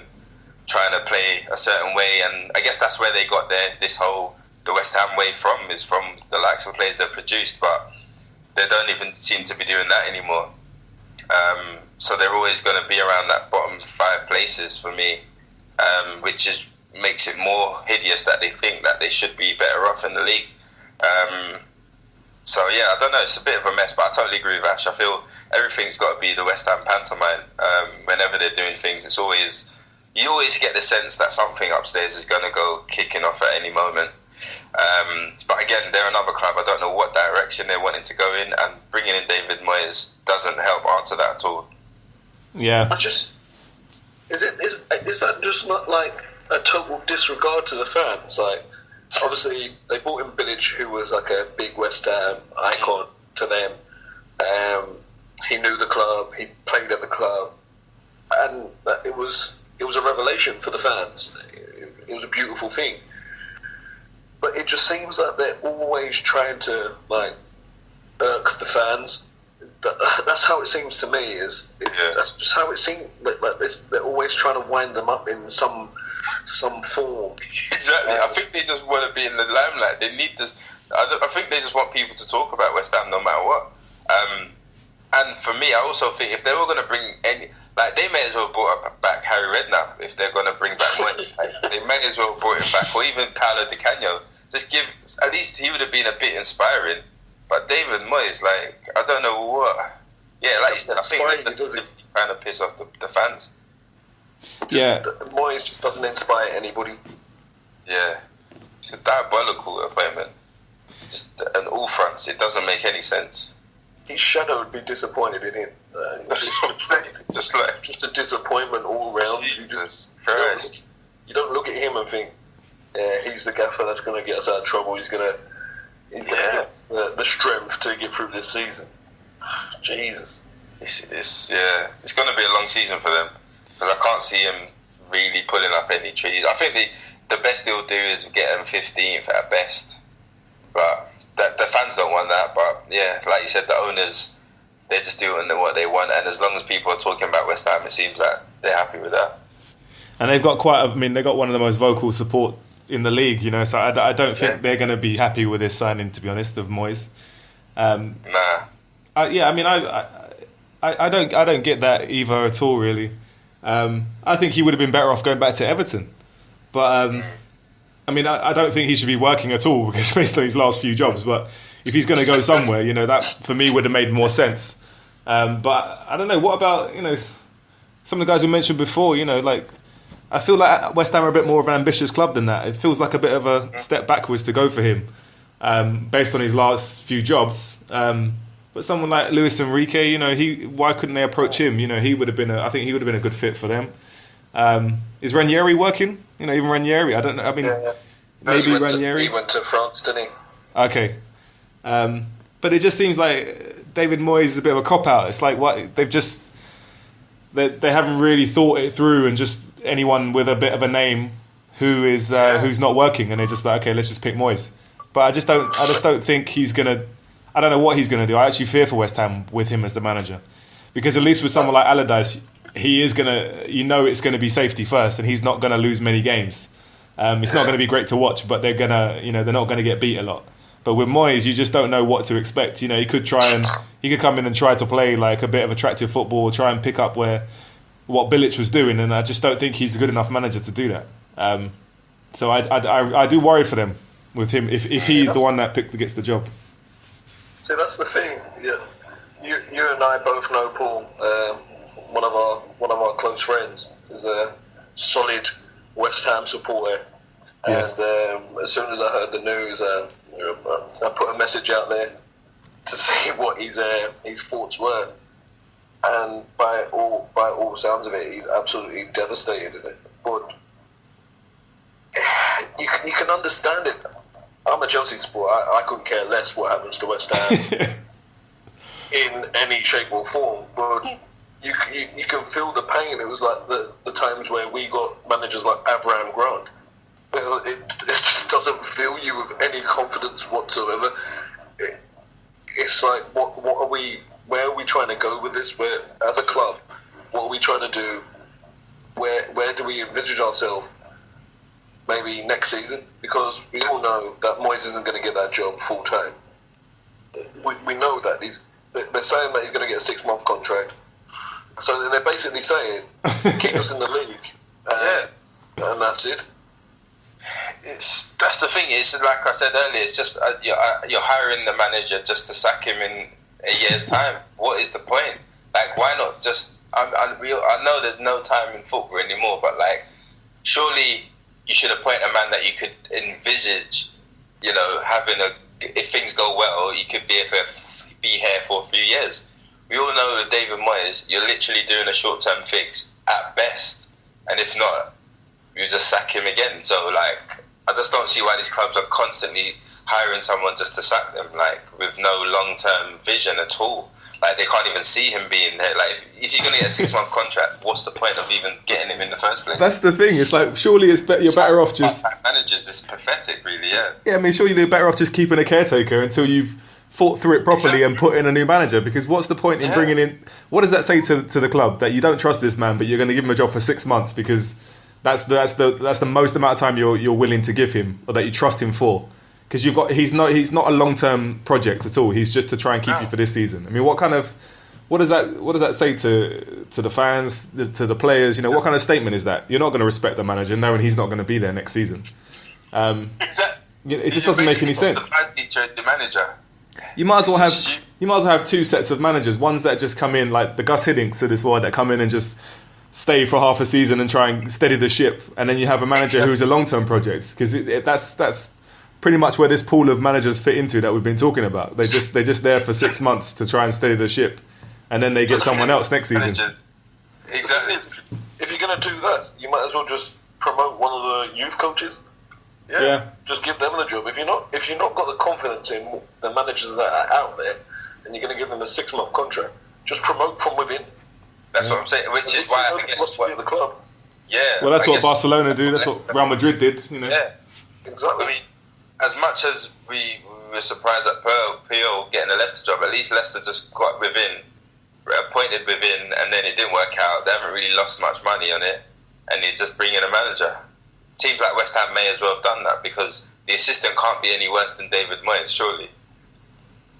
trying to play a certain way, and I guess that's where they got the West Ham way is from the likes of players they've produced, but they don't even seem to be doing that anymore. So they're always going to be around that bottom 5 places for me, which makes it more hideous that they think that they should be better off in the league. So yeah, I don't know, it's a bit of a mess, but I totally agree with Ash. I feel everything's got to be the West Ham pantomime. Whenever they're doing things, you always get the sense that something upstairs is going to go kicking off at any moment. But again, they're another club. I don't know what direction they're wanting to go in, and bringing in David Moyes doesn't help answer that at all. Yeah. Is that just not like a total disregard to the fans? Like, obviously they brought in Bilic, who was like a big West Ham icon to them. He knew the club. He played at the club, and it was a revelation for the fans. It was a beautiful thing. But it just seems like they're always trying to like irk the fans. That's how it seems to me. That's just how it seems. Like they're always trying to wind them up in some form. Exactly. I think they just want to be in the limelight. They need this. I think they just want people to talk about West Ham no matter what. And for me, I also think if they were going to bring they may as well have brought back Harry Redknapp if they're going to bring back Moyes. They may as well have brought him back, or even Paolo Di Canio. Just at least he would have been a bit inspiring. But David Moyes, I don't know what. Yeah, like you said, I think he does kind of piss off the fans. Moyes just doesn't inspire anybody. Yeah, it's a diabolical appointment. Just on all fronts, it doesn't make any sense. His shadow would be disappointed in him. Just a disappointment all round. Jesus Christ. You don't look at him and think, he's the gaffer that's going to get us out of trouble. He's going to get the strength to get through this season. Jesus. It's going to be a long season for them, because I can't see him really pulling up any trees. I think the best they'll do is get him 15th at best, but the fans don't want that. But yeah, like you said, the owners, they're just doing what they want, and as long as people are talking about West Ham, it seems like they're happy with that. And they've got they've got one of the most vocal support in the league, so I don't think they're going to be happy with this signing, to be honest, of Moyes. Nah. I don't get that either at all, really. I think he would have been better off going back to Everton, but I don't think he should be working at all, because based on his last few jobs. But if he's going to go somewhere, that for me would have made more sense. But I don't know. What about some of the guys we mentioned before? I feel like West Ham are a bit more of an ambitious club than that. It feels like a bit of a step backwards to go for him, based on his last few jobs. But someone like Luis Enrique, why couldn't they approach him? He would have been I think he would have been a good fit for them. Is Ranieri working? Even Ranieri, I don't know. Maybe Ranieri. He went to France, didn't he? Okay. But it just seems like David Moyes is a bit of a cop-out. It's like they haven't really thought it through, and just anyone with a bit of a name who's not working, and they're just like, okay, let's just pick Moyes. But I just don't think he's gonna. I don't know what he's gonna do. I actually fear for West Ham with him as the manager, because at least with someone like Allardyce, he is gonna. It's gonna be safety first, and he's not gonna lose many games. It's not gonna be great to watch, but they're gonna. They're not gonna get beat a lot. But with Moyes, you just don't know what to expect. He could come in and try to play like a bit of attractive football, try and pick up what Bilic was doing, and I just don't think he's a good enough manager to do that. So I do worry for them with him if he's the one that gets the job. See, that's the thing. Yeah, you and I both know Paul. One of our close friends is a solid West Ham supporter, yes. And as soon as I heard the news, I put a message out there to see what his thoughts were, and by all sounds of it, he's absolutely devastated in it. But you can understand it. I'm a Chelsea supporter. I couldn't care less what happens to West Ham in any shape or form. But you can feel the pain. It was like the times where we got managers like Abraham Grant. It's just doesn't fill you with any confidence whatsoever. It's like, what are we? Where are we trying to go with this? Where, as a club, what are we trying to do? Where do we envisage ourselves? Maybe next season, because we all know that Moyes isn't going to get that job full time. We know that they're saying that he's going to get a 6-month contract. So they're basically saying, keep us in the league, and that's it. That's the thing. It's like I said earlier. It's just you're hiring the manager just to sack him in a year's time. What is the point? Like, why not just? I know there's no time in football anymore, but like, surely you should appoint a man that you could envisage, having if things go well, you could be here for a few years. We all know with David Moyes, you're literally doing a short-term fix at best, and if not, you just sack him again. So like, I just don't see why these clubs are constantly hiring someone just to sack them, like with no long-term vision at all. Like, they can't even see him being there. Like, if you're going to get a 6-month contract, what's the point of even getting him in the first place? That's the thing. It's like, surely you're better off just... Managers, it's pathetic, really, yeah. Yeah, I mean, surely you're better off just keeping a caretaker until you've thought through it properly and put in a new manager. Because what's the point in bringing in... What does that say to the club? That you don't trust this man, but you're going to give him a job for 6 months because that's the most amount of time you're willing to give him, or that you trust him for. Because he's not a long-term project at all. He's just to try and keep you for this season. I mean, what does that say to the fans, to the players? What kind of statement is that? You're not going to respect the manager knowing he's not going to be there next season. It just doesn't make any sense. The manager. You might as well have 2 sets of managers. Ones that just come in, like the Gus Hiddink's of this world, that come in and just stay for half a season and try and steady the ship, and then you have a manager who's a long-term project. Because that's pretty much where this pool of managers fit into that we've been talking about. They're just there for 6 months to try and steady the ship, and then they get someone else next season. Exactly. If you're going to do that, you might as well just promote one of the youth coaches. Yeah. Just give them the job. If you're not got the confidence in the managers that are out there, and you're going to give them a 6-month contract, just promote from within. That's what I'm saying. Which is why I guess the club. Yeah. Well, that's what Barcelona do. That's what Real Madrid did. Yeah. Exactly. I mean, as much as we were surprised at Pio getting a Leicester job, at least Leicester just got appointed within, and then it didn't work out. They haven't really lost much money on it, and they just bring in a manager. Teams like West Ham may as well have done that, because the assistant can't be any worse than David Moyes, surely.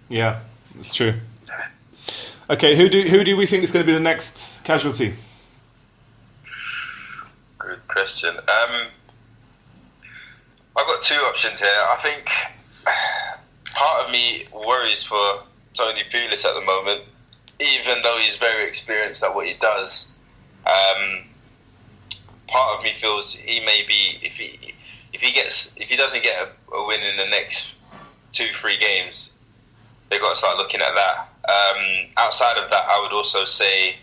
Yeah, it's true. Okay, who do we think is going to be the next casualty? Good question. I've got 2 options here. I think part of me worries for Tony Pulis at the moment, even though he's very experienced at what he does. Part of me feels he may be, if he doesn't get a win in the next 2-3 games, they've got to start looking at that. Outside of that, I would also say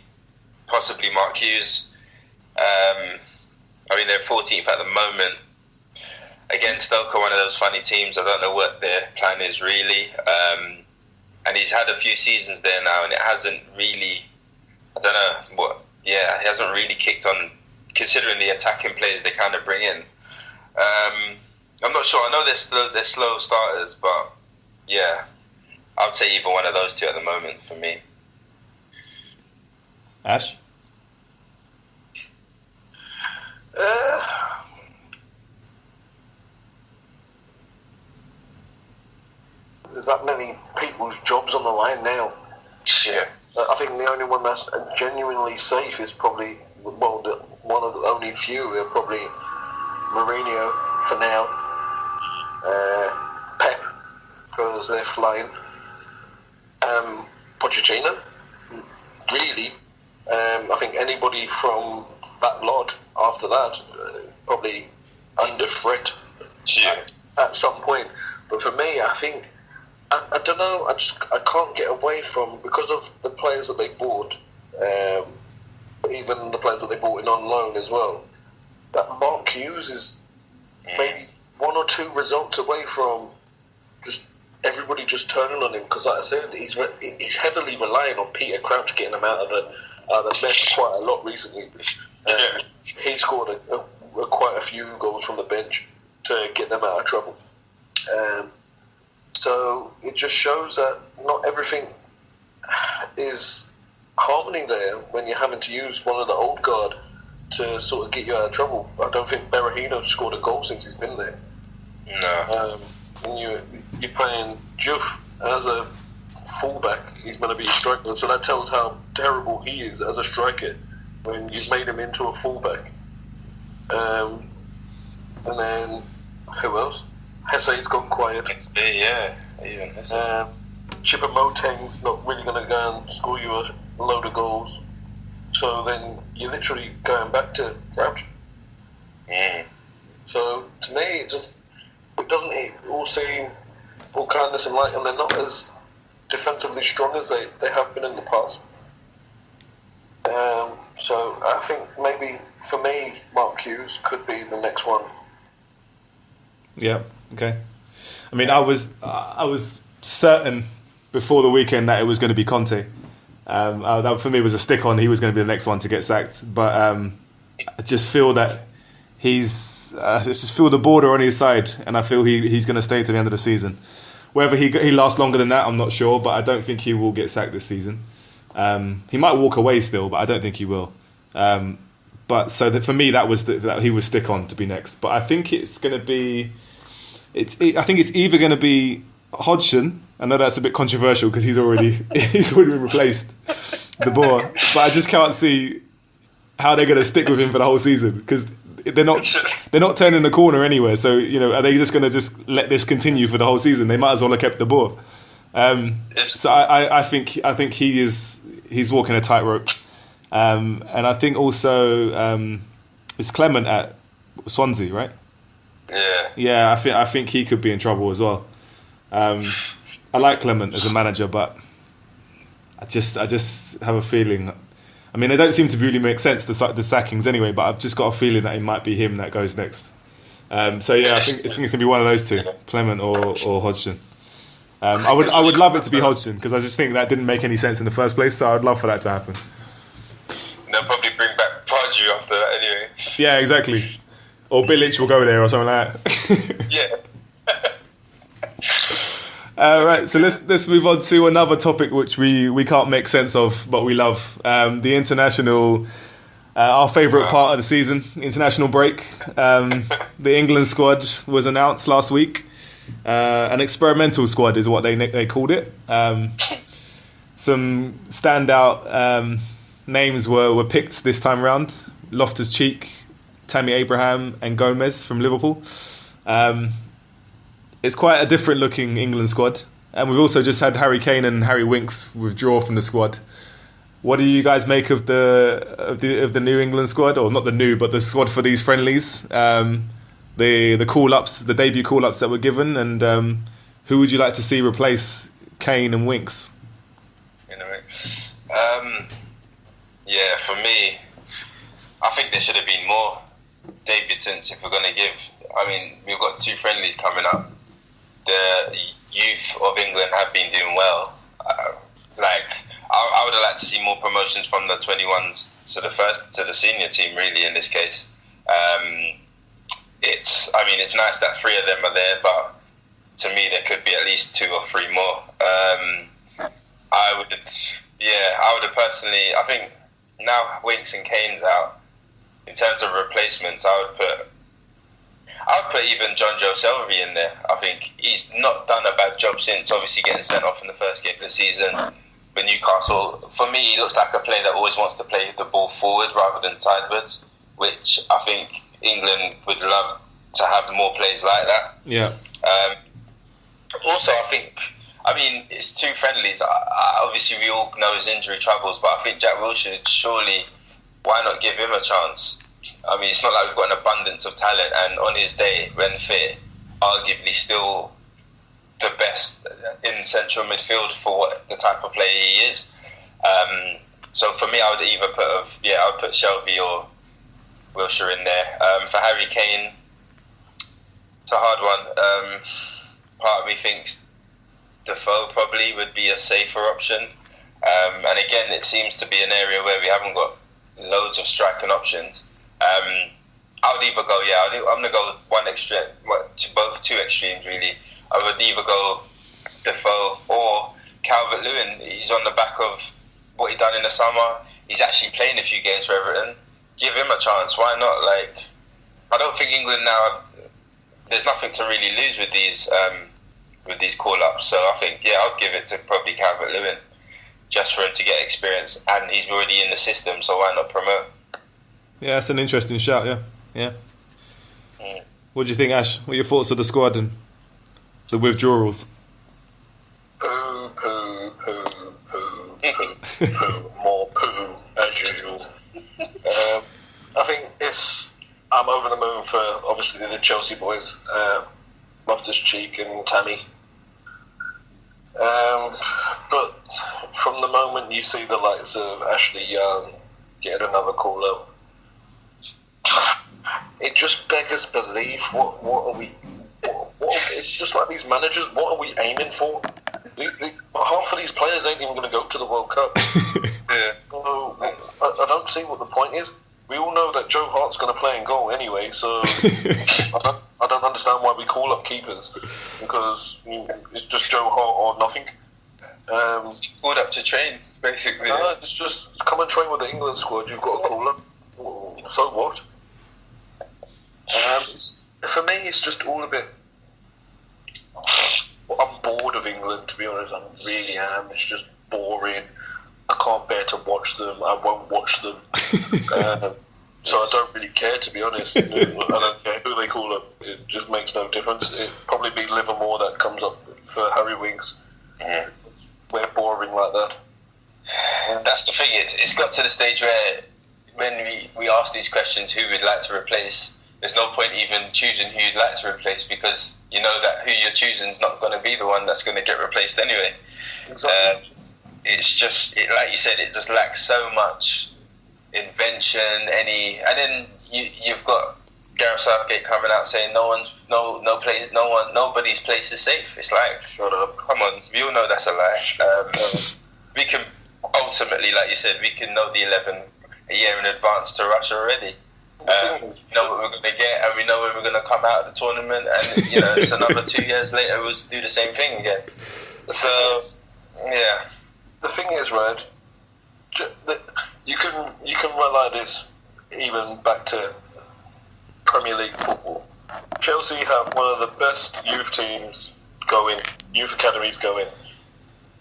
possibly Mark Hughes. I mean, they're 14th at the moment. Again, Stoke are one of those funny teams. I don't know what their plan is really. And he's had a few seasons there now, and it hasn't really, I don't know what, yeah, it hasn't really kicked on, considering the attacking players they kind of bring in. I'm not sure. I know they're slow starters, but yeah, I would say either one of those 2 at the moment for me. Ash? There's that many people's jobs on the line now. Yeah. I think the only one that's genuinely safe is probably, one of the only few are probably Mourinho for now. Pep, because they're flying. Pochettino, really. I think anybody from that lot after that probably under threat at some point. But for me, I think, I don't know, I can't get away from, because of the players that they bought, even the players that they bought in on loan as well, that Mark Hughes is maybe 1 or 2 results away from just everybody just turning on him, because like I said, he's heavily relying on Peter Crouch getting him out of the mess quite a lot recently. He scored quite a few goals from the bench to get them out of trouble. So it just shows that not everything is harmony there when you're having to use one of the old guard to sort of get you out of trouble. I don't think Berahino scored a goal since he's been there. No. And you're playing Juff as a fullback. He's going to be a striker, so that tells how terrible he is as a striker when you've made him into a fullback. And then who else? Hese's gone quiet. Yeah, even Hesse. Chipper Moteng's not really going to go and score you a load of goals. So then you're literally going back to Crouch. So to me, it doesn't all seem all kindness and light, and they're not as defensively strong as they have been in the past. So I think maybe for me, Mark Hughes could be the next one. Yeah. Okay. I mean, I was certain before the weekend that it was going to be Conte. That for me was a stick on. He was going to be the next one to get sacked. But I just feel that I just feel the border on his side, and I feel he's going to stay to the end of the season. Whether he lasts longer than that, I'm not sure, but I don't think he will get sacked this season. He might walk away still, but I don't think he will. But so that for me, that he was stick on to be next. But I think it's going to be. I think it's either going to be Hodgson. I know that's a bit controversial because he's already been replaced, the Boer. But I just can't see how they're going to stick with him for the whole season because they're not turning the corner anywhere. So are they just going to just let this continue for the whole season? They might as well have kept the Boer. So I think he's walking a tightrope, and I think also it's Clement at Swansea, right? Yeah, I think he could be in trouble as well. I like Clement as a manager, but I just have a feeling. I mean, they don't seem to really make sense, the sackings anyway. But I've just got a feeling that it might be him that goes next. So yeah, I think it's going to be one of those two, Clement or Hodgson. I would love it to be Hodgson because I just think that didn't make any sense in the first place. So I'd love for that to happen. They'll probably bring back Pardew after that anyway. Yeah, exactly. Or Bilic will go there or something like that. Yeah. Right, so let's move on to another topic which we can't make sense of, but we love. The international, our favourite part of the season, international break. The England squad was announced last week. An experimental squad is what they called it. Some standout names were picked this time round. Loftus-Cheek, Tammy Abraham and Gomez from Liverpool. It's quite a different looking England squad, and we've also just had Harry Kane and Harry Winks withdraw from the squad. What do you guys make of the New England squad, or not the new, but the squad for these friendlies? The call-ups, the debut call-ups that were given, and who would you like to see replace Kane and Winks? Yeah, for me, I think there should have been more debutants if we're going to give. I mean, we've got two friendlies coming up. The youth of England have been doing well. I would have liked to see more promotions from the 21s to the senior team, really, in this case. It's nice that three of them are there, but to me there could be at least two or three more. I would have personally, I think now Winks and Kane's out, in terms of replacements, I would put even John Joe Selvey in there. I think he's not done a bad job since obviously getting sent off in the first game of the season for Newcastle. For me, he looks like a player that always wants to play the ball forward rather than sideways, which I think England would love to have more players like that. Yeah. Also, it's two friendlies. Obviously, we all know his injury troubles, but I think Jack Wilshere, surely, why not give him a chance? I mean, it's not like we've got an abundance of talent, and on his day, when fit, arguably still the best in central midfield for what the type of player he is. So for me, I would either put Shelby or Wilshere in there. For Harry Kane, it's a hard one. Part of me thinks Defoe probably would be a safer option. And again, it seems to be an area where we haven't got loads of striking options. I would either go, I'm gonna go with one extreme, two extremes really. I would either go Defoe or Calvert-Lewin. He's on the back of what he done in the summer. He's actually playing a few games for Everton. Give him a chance. Why not? Like, I don't think England now. There's nothing to really lose with these call-ups. So I think, I'd give it to probably Calvert-Lewin, just for him to get experience, and he's already in the system. So why not promote? Yeah, that's an interesting shout. Yeah. What do you think, Ash? What are your thoughts of the squad and the withdrawals? Poo, more poo as usual. I think I'm over the moon for obviously the Chelsea boys, Loftus-Cheek and Tammy. But from the moment you see the likes of Ashley Young getting another call up, it just beggars belief. What are we? It's just like these managers. What are we aiming for? Half of these players ain't even going to go to the World Cup. So, I don't see what the point is. We all know that Joe Hart's going to play in goal anyway, so I don't understand why we call up keepers, because it's just Joe Hart or nothing. Called up to train, basically. No, it's just come and train with the England squad. You've got to call up. So what? For me, it's just all a bit. I'm bored of England, to be honest. I really am. It's just boring. I can't bear to watch them. I won't watch them. So I don't really care, to be honest. I don't care who they call up. It just makes no difference. It'd probably be Livermore that comes up for Harry Winks. We're boring like that. That's the thing. It's got to the stage where when we ask these questions, who we'd like to replace, there's no point even choosing who you'd like to replace, because you know that who you're choosing is not going to be the one that's going to get replaced anyway. Exactly. It's just, like you said, it just lacks so much invention. And then you've got Gareth Southgate coming out saying nobody's place is safe. It's like, shut up, come on, we all know that's a lie. We can ultimately, like you said, we can know the 11 a year in advance to Russia already. Know what we're going to get, and we know when we're going to come out of the tournament, and it's another 2 years later we'll do the same thing again. So yeah, the thing is, Red, you can run like this even back to Premier League football. Chelsea have one of the best youth teams going, youth academies going.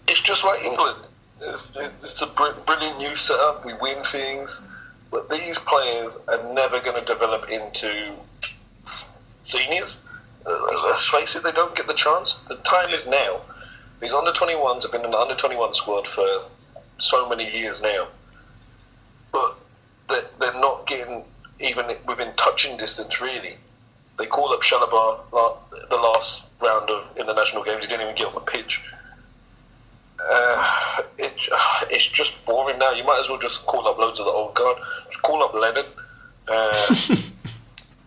It's just like England. It's a brilliant youth setup. We win things. But these players are never going to develop into seniors. Let's face it, they don't get the chance. The time is now. These under-21s have been in the under-21 squad for so many years now. But they're not getting even within touching distance, really. They called up Shalabar the last round of international games. He didn't even get on the pitch. It's just boring now. You might as well just call up loads of the old guard. Just call up Lennon.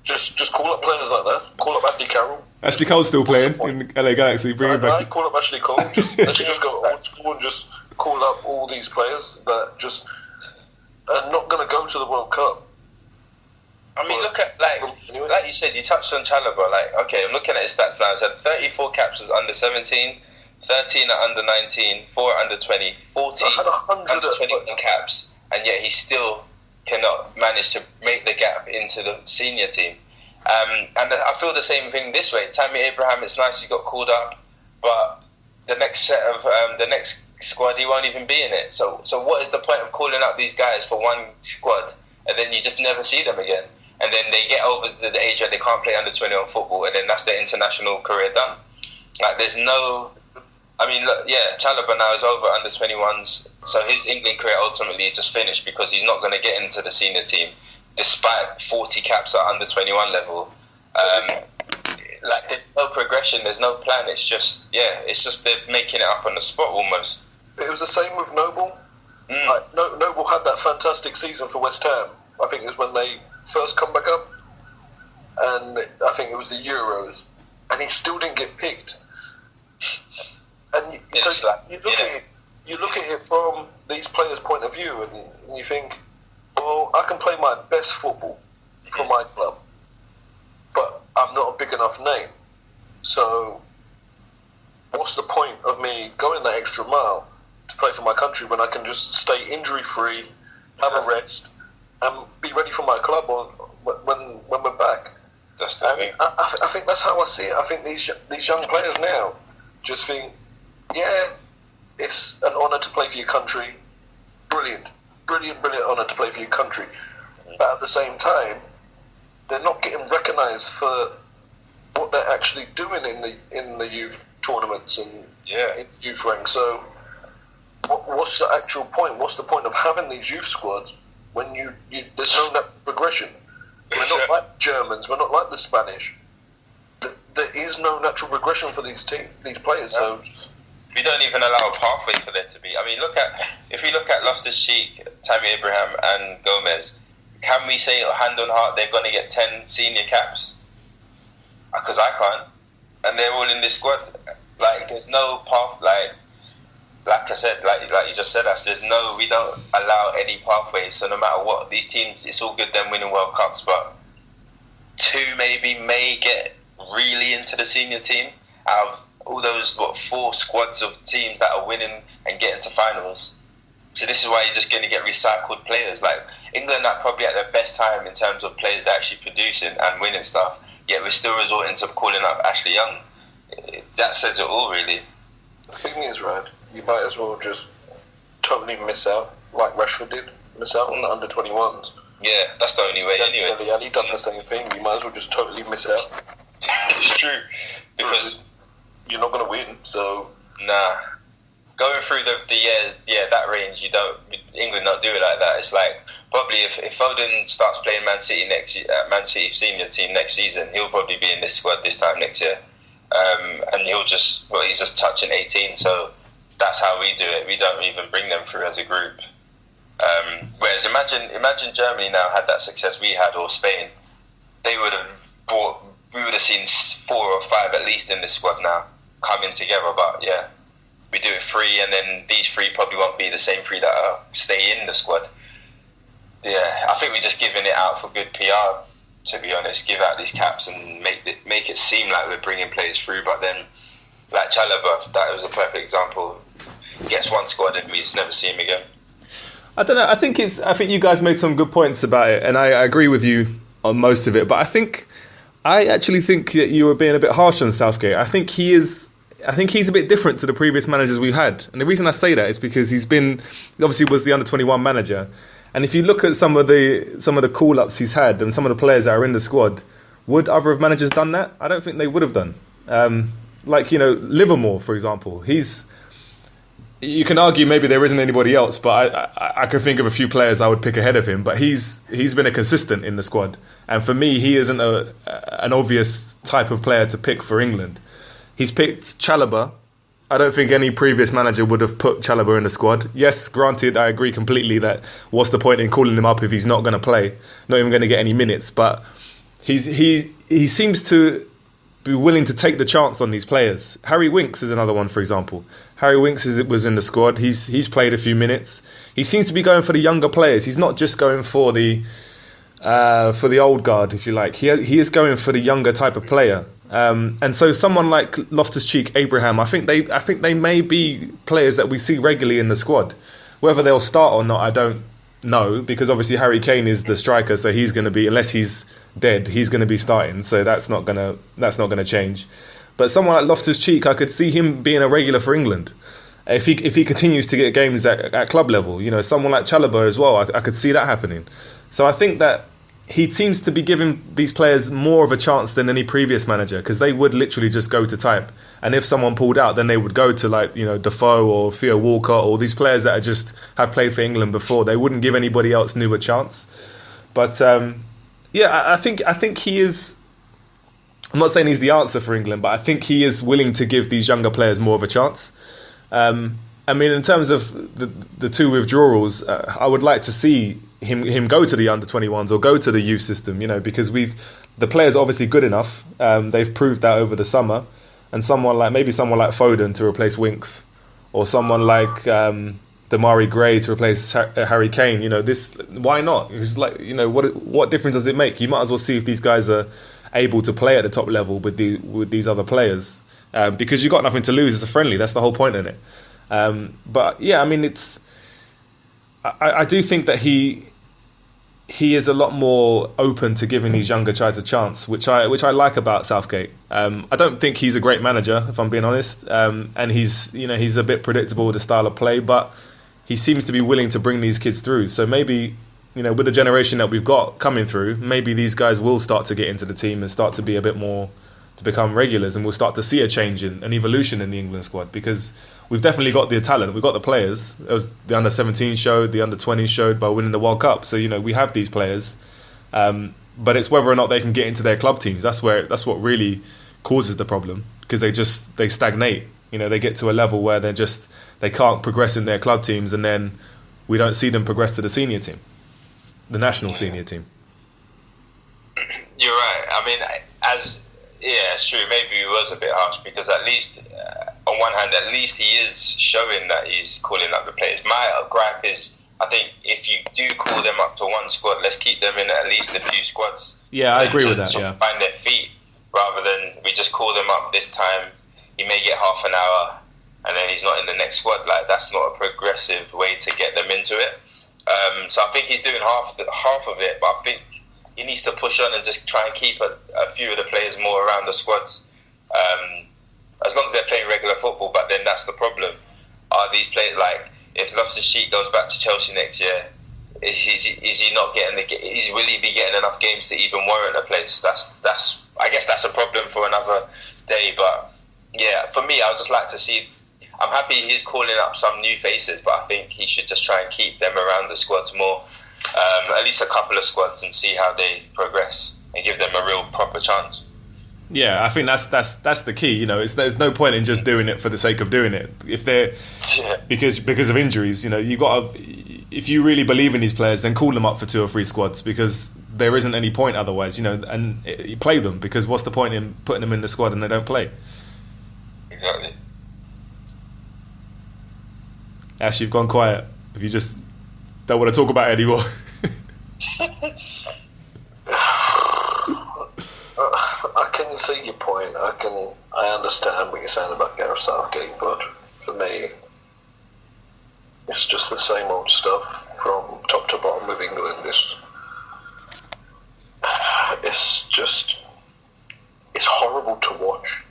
just call up players like that. Call up Andy Carroll. Ashley Cole's still playing in LA Galaxy. Bring him back. Call up Ashley Cole. Let's just go old school and just call up all these players that just are not going to go to the World Cup. I mean, look at like you said, you touched on Chalobah. Like, okay, I'm looking at his stats now. He's had 34 caps as under 17. 13 at under 19, 4 at under 20, 40 under 21 caps, and yet he still cannot manage to make the gap into the senior team. And I feel the same thing this way. Tammy Abraham, it's nice he's got called up, but the next set of the next squad, he won't even be in it. So what is the point of calling up these guys for one squad, and then you just never see them again? And then they get over the age where they can't play under 21 football, and then that's their international career done. Like, there's no... I mean, look, yeah, Chalobah now is over under 21s, so his England career ultimately is just finished because he's not going to get into the senior team, despite 40 caps at under 21 level. Like, there's no progression, there's no plan. It's just they're making it up on the spot almost. It was the same with Noble. Like, Noble had that fantastic season for West Ham. I think it was when they first come back up, and I think it was the Euros, and he still didn't get picked. And you look at it from these players' point of view, and you think, well, I can play my best football for my club, I'm not a big enough name. So what's the point of me going that extra mile to play for my country when I can just stay injury-free, have a rest, and be ready for my club when we're back? That's the thing. I think that's how I see it. I think these young players now just think, yeah, it's an honour to play for your country. Brilliant honour to play for your country. But at the same time, they're not getting recognised for what they're actually doing in the youth tournaments and in youth ranks. So what's the actual point? What's the point of having these youth squads when there's no natural progression? We're not like Germans. We're not like the Spanish. There is no natural progression for these players. So we don't even allow a pathway for there to be. I mean, if we look at Loftus-Cheek, Tammy Abraham, and Gomez, can we say hand on heart they're going to get 10 senior caps? Because I can't, and they're all in this squad. Like, there's no path. Like I said, like you just said, we don't allow any pathway. So no matter what, these teams, it's all good them winning World Cups, but 2 maybe may get really into the senior team out of all those 4 squads of teams that are winning and getting to finals. So this is why you're just going to get recycled players. Like England are probably at their best time in terms of players that are actually producing and winning stuff. Yet we're still resorting to calling up Ashley Young. That says it all, really. The thing is, right, you might as well just totally miss out, like Rashford did, miss out on the under-21s. Yeah, that's the only way, anyway. Yeah, he done the same thing. You might as well just totally miss out. It's true. Because you're not going to win, so... Nah. Going through the years, that range, England don't do it like that. It's like, probably if Foden starts playing Man City Man City senior team next season, he'll probably be in this squad this time next year. And he's just touching 18, so that's how we do it. We don't even bring them through as a group. Whereas imagine Germany now had that success we had, or Spain, we would have seen 4 or 5 at least in this squad now coming together. But yeah, we do it 3, and then these 3 probably won't be the same 3 that stay in the squad. Yeah, I think we're just giving it out for good PR, to be honest. Give out these caps and make it seem like we're bringing players through, but then, like Chalobah, that was a perfect example. Gets one squad and we just never see him again. I don't know. I think you guys made some good points about it, and I agree with you on most of it. But I actually think that you were being a bit harsh on Southgate. I think he's a bit different to the previous managers we've had, and the reason I say that is because he obviously was the under-21 manager. And if you look at some of the call-ups he's had and some of the players that are in the squad, would other managers done that? I don't think they would have done. Livermore, for example. You can argue maybe there isn't anybody else, but I can think of a few players I would pick ahead of him. But he's been a consistent in the squad, and for me, he isn't an obvious type of player to pick for England. He's picked Chalobah. I don't think any previous manager would have put Chalobah in the squad. Yes, granted, I agree completely that what's the point in calling him up if he's not going to play, not even going to get any minutes. But he seems to be willing to take the chance on these players. Harry Winks is another one, for example. Harry Winks was in the squad. He's played a few minutes. He seems to be going for the younger players. He's not just going for the old guard, if you like. He is going for the younger type of player. And so someone like Loftus-Cheek, Abraham, I think they may be players that we see regularly in the squad. Whether they'll start or not, I don't know, because obviously Harry Kane is the striker, so he's going to be, unless he's dead, he's going to be starting. So that's not going to change. But someone like Loftus-Cheek, I could see him being a regular for England if he continues to get games at club level. You know, someone like Chalobah as well, I could see that happening. So I think that he seems to be giving these players more of a chance than any previous manager, because they would literally just go to type. And if someone pulled out, then they would go to Defoe or Theo Walcott or these players that have played for England before. They wouldn't give anybody else new a chance. But I think he is. I'm not saying he's the answer for England, but I think he is willing to give these younger players more of a chance. I mean, in terms of the 2 withdrawals, I would like to see him go to the under-21s or go to the youth system, because the players are obviously good enough. They've proved that over the summer. And someone like Foden to replace Winks, or someone like Damari Gray to replace Harry Kane. Why not? It's like, what difference does it make? You might as well see if these guys are able to play at the top level with these other players, because you've got nothing to lose. It's a friendly. That's the whole point in it. But yeah, I mean, I do think that he is a lot more open to giving these younger guys a chance, which I like about Southgate. I don't think he's a great manager, if I'm being honest, and he's a bit predictable with the style of play, but he seems to be willing to bring these kids through. So maybe, with the generation that we've got coming through, maybe these guys will start to get into the team and start to be a bit more, to become regulars, and we'll start to see a change an evolution in the England squad, because we've definitely got the talent, we've got the players. As the under-17 showed, the under-20 showed by winning the World Cup. So we have these players, but it's whether or not they can get into their club teams. That's what really causes the problem, because they stagnate. They get to a level where they can't progress in their club teams, and then we don't see them progress to the senior team, the national senior team. You're right. I mean, it's true. Maybe he was a bit harsh, because at least, on one hand, at least he is showing that he's calling up the players. My gripe is, I think if you do call them up to one squad, let's keep them in at least a few squads. Yeah, I agree with that. Yeah, find their feet, rather than we just call them up this time. He may get half an hour, and then he's not in the next squad. Like, that's not a progressive way to get them into it. So I think he's doing half of it, but I think he needs to push on and just try and keep a few of the players more around the squads, as long as they're playing regular football. But then that's the problem. Are these players, like, if Loftus-Cheek goes back to Chelsea next year, is he not getting will he be getting enough games to even warrant a place? That's I guess that's a problem for another day. But yeah, for me, I would just like to see. I'm happy he's calling up some new faces, but I think he should just try and keep them around the squads more, at least a couple of squads, and see how they progress and give them a real proper chance. Yeah, I think that's the key. There's no point in just doing it for the sake of doing it. If they're because of injuries, you got to. If you really believe in these players, then call them up for 2 or 3 squads, because there isn't any point otherwise. And you play them, because what's the point in putting them in the squad and they don't play? Exactly. Ash, you've gone quiet. If you just don't want to talk about it anymore. I can see your point. I understand what you're saying about Gareth Southgate, but for me, it's just the same old stuff from top to bottom with England. It's horrible to watch.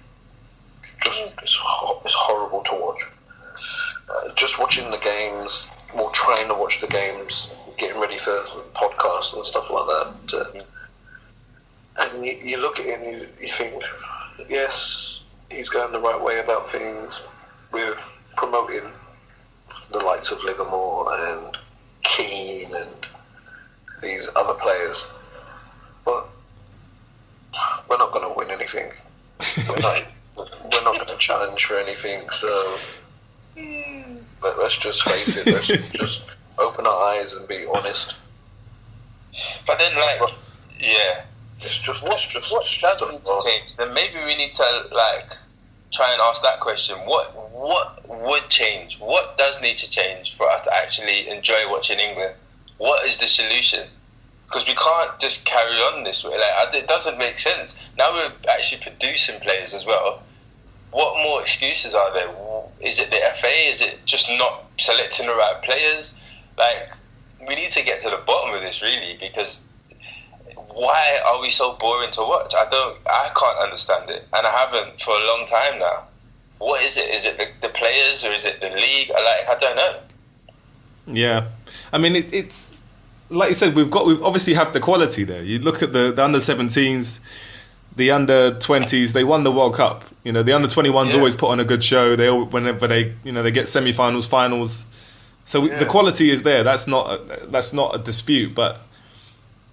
It's horrible to watch. Just watching the games, or trying to watch the games, getting ready for podcasts and stuff like that. And you look at it and you think, yes, he's going the right way about things with promoting the likes of Livermore and Keane and these other players. But we're not going to win anything. We're not going to challenge for anything, so let's just face it. Let's just open our eyes and be honest. But then, yeah, it's just what does need to change? Then maybe we need to try and ask that question. What would change? What does need to change for us to actually enjoy watching England? What is the solution? Because we can't just carry on this way. It doesn't make sense. Now we're actually producing players as well. What more excuses are there? Is it the FA? Is it just not selecting the right players? We need to get to the bottom of this, really, because why are we so boring to watch? I can't understand it, and I haven't for a long time now. What is it? Is it the players, or is it the league? I don't know. Yeah, I mean, it's like you said, we've obviously have the quality there. You look at the under-17s, the under-20s. They won the World Cup. The under-21s always put on a good show. Whenever they get semi-finals, finals. So the quality is there. That's not a dispute. But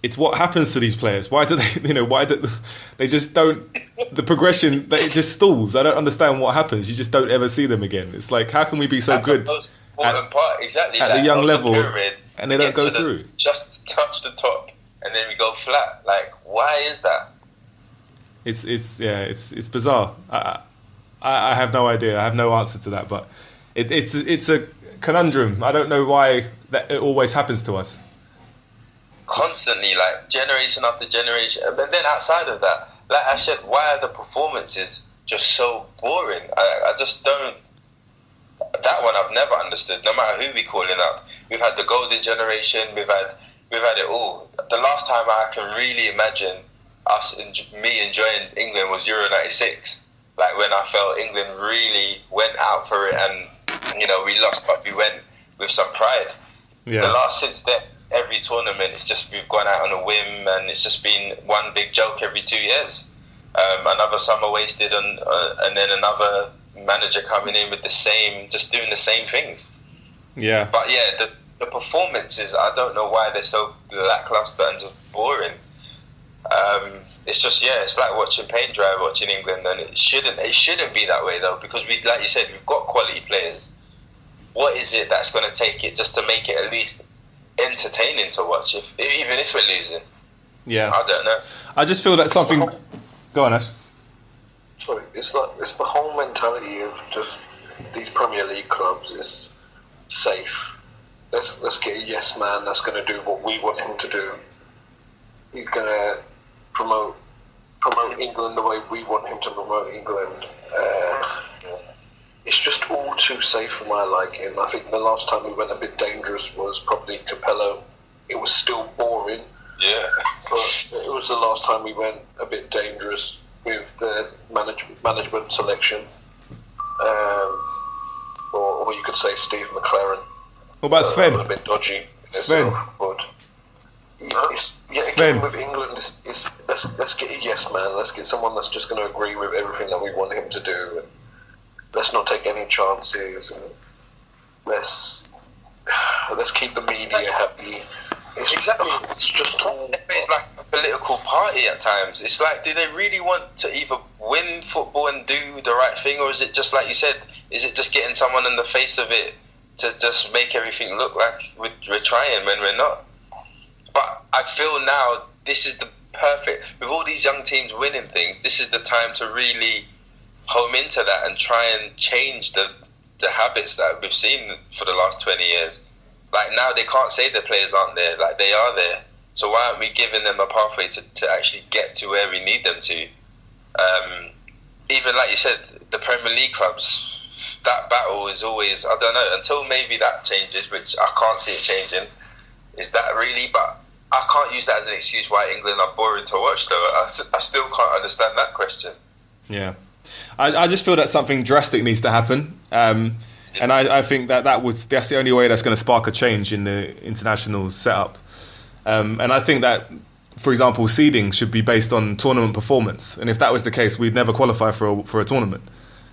it's what happens to these players. Why do they? Why do they just don't? The progression, it just stalls. I don't understand what happens. You just don't ever see them again. It's like, how can we be so good at the young level, and they don't go through? Just touch the top, and then we go flat. Why is that? It's bizarre. I have no idea. I have no answer to that. But it's a conundrum. I don't know why that it always happens to us. Constantly, generation after generation. But then outside of that, like I said, why are the performances just so boring? I just don't. That one I've never understood. No matter who we calling up, we've had the golden generation. We've had it all. The last time I can really imagine me enjoying England was Euro '96. Like when I felt England really went out for it, and we lost, but we went with some pride. Yeah. Since then, every tournament, it's just we've gone out on a whim, and it's just been one big joke every 2 years. Another summer wasted, and then another manager coming in with just doing the same things. Yeah. But yeah, the performances, I don't know why they're so lackluster and just boring. It's just, it's like watching paint dry, watching England, and it shouldn't be that way though, because like you said, we've got quality players. What is it that's going to take it just to make it at least entertaining to watch, even if we're losing? Yeah. I don't know. I just feel that something... Go on, Ash. Sorry, it's the whole mentality of just these Premier League clubs is safe. Let's get a yes man that's going to do what we want him to do. He's going to promote England the way we want him to promote England. It's just all too safe for my liking. I think the last time we went a bit dangerous was probably Capello. It was still boring. Yeah. But it was the last time we went a bit dangerous with the management selection. Or you could say Steve McLaren. What about Sven? A bit dodgy in Sven. itself, but again with England, let's get a yes man. Let's get someone that's just going to agree with everything that we want him to do. And let's not take any chances. And let's keep the media happy. It's just all. It's like a political party at times. It's like, do they really want to either win football and do the right thing, or is it just like you said? Is it just getting someone in the face of it to just make everything look like we're trying when we're not? But I feel now this is the perfect, with all these young teams winning things, this is the time to really home into that and try and change the habits that we've seen for the last 20 years. Like now they can't say the players aren't there, like they are there. So why aren't we giving them a pathway to actually get to where we need them to? Even like you said, the Premier League clubs, that battle is always, I don't know, until maybe that changes, which I can't see it changing. Is that really? But I can't use that as an excuse why England are boring to watch though. I still can't understand that question. Yeah. I just feel that something drastic needs to happen. And I think that's the only way that's going to spark a change in the international setup. And I think that, for example, seeding should be based on tournament performance. And if that was the case, we'd never qualify for a tournament.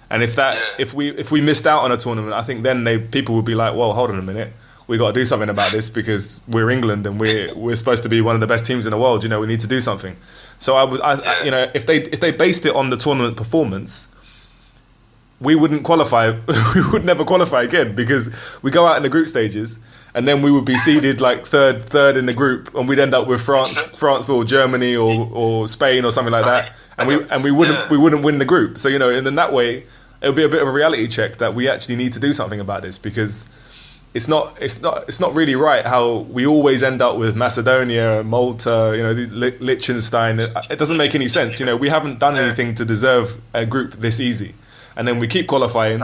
And if we missed out on a tournament, I think then people would be like, well, hold on a minute, we got to do something about this because we're England and we're supposed to be one of the best teams in the world. We need to do something. So if they based it on the tournament performance, we wouldn't qualify. We would never qualify again because we go out in the group stages and then we would be seeded like third in the group, and we'd end up with France or Germany or Spain or something like that, and we wouldn't win the group. So and in that way, it would be a bit of a reality check that we actually need to do something about this, because it's not really right how we always end up with Macedonia, Malta, Liechtenstein. It doesn't make any sense. We haven't done anything to deserve a group this easy. And then we keep qualifying,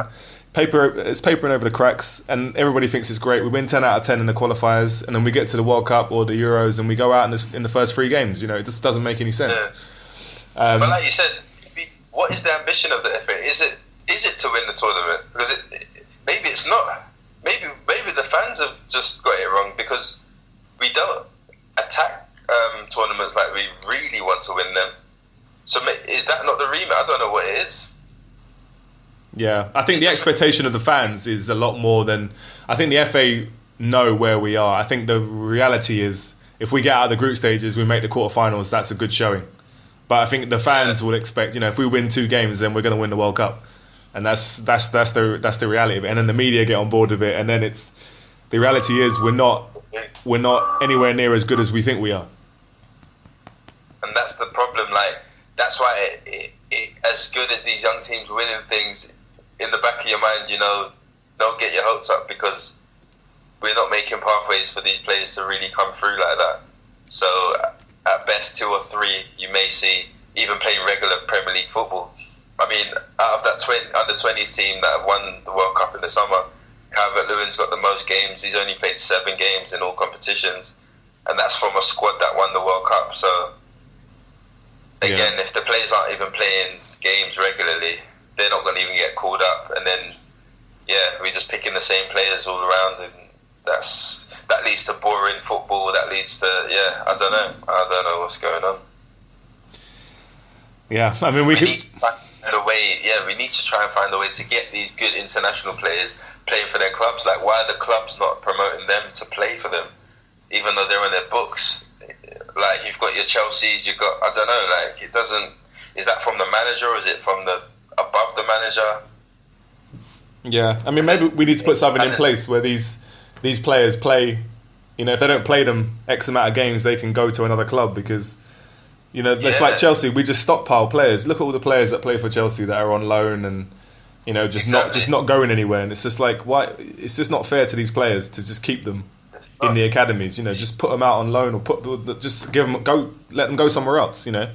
it's papering over the cracks, and everybody thinks it's great. We win 10 out of 10 in the qualifiers, and then we get to the World Cup or the Euros, and we go out in the first 3 games. It just doesn't make any sense. But like you said, what is the ambition of the FA? Is it to win the tournament? Because maybe it's not. Maybe the fans have just got it wrong, because we don't attack tournaments like we really want to win them. So is that not the remit? I don't know what it is. Yeah, I think the expectation of the fans is a lot more than... I think the FA know where we are. I think the reality is, if we get out of the group stages, we make the quarterfinals, that's a good showing. But I think the fans will expect, if we win 2 games, then we're going to win the World Cup. And that's the reality of it. And then the media get on board with it, and then the reality is we're not anywhere near as good as we think we are. And that's the problem. Like, that's why as good as these young teams winning things, in the back of your mind, don't get your hopes up, because we're not making pathways for these players to really come through like that. So at best 2 or 3 you may see, even playing regular Premier League football. I mean, out of that under-20s team that have won the World Cup in the summer, Calvert-Lewin's got the most games. He's only played 7 games in all competitions, and that's from a squad that won the World Cup. So, again, if the players aren't even playing games regularly, they're not going to even get called up. And then, we're just picking the same players all around, and that leads to boring football. That leads to, I don't know what's going on. Yeah, I mean, we need to find a way. Yeah, we need to try and find a way to get these good international players playing for their clubs. Like, why are the clubs not promoting them to play for them, even though they're in their books? Like, you've got your Chelseas, you've got, I don't know. Like, it doesn't. Is that from the manager, or is it from the above the manager? Yeah, I mean, maybe we need to put something in place where these players play. You know, if they don't play them X amount of games, they can go to another club because. You know, it's like Chelsea. We just stockpile players. Look at all the players that play for Chelsea that are on loan and, you know, just not going anywhere. And it's just like, why? It's just not fair to these players to just keep them in the academies. You know, just put them out on loan or just let them go somewhere else. You know.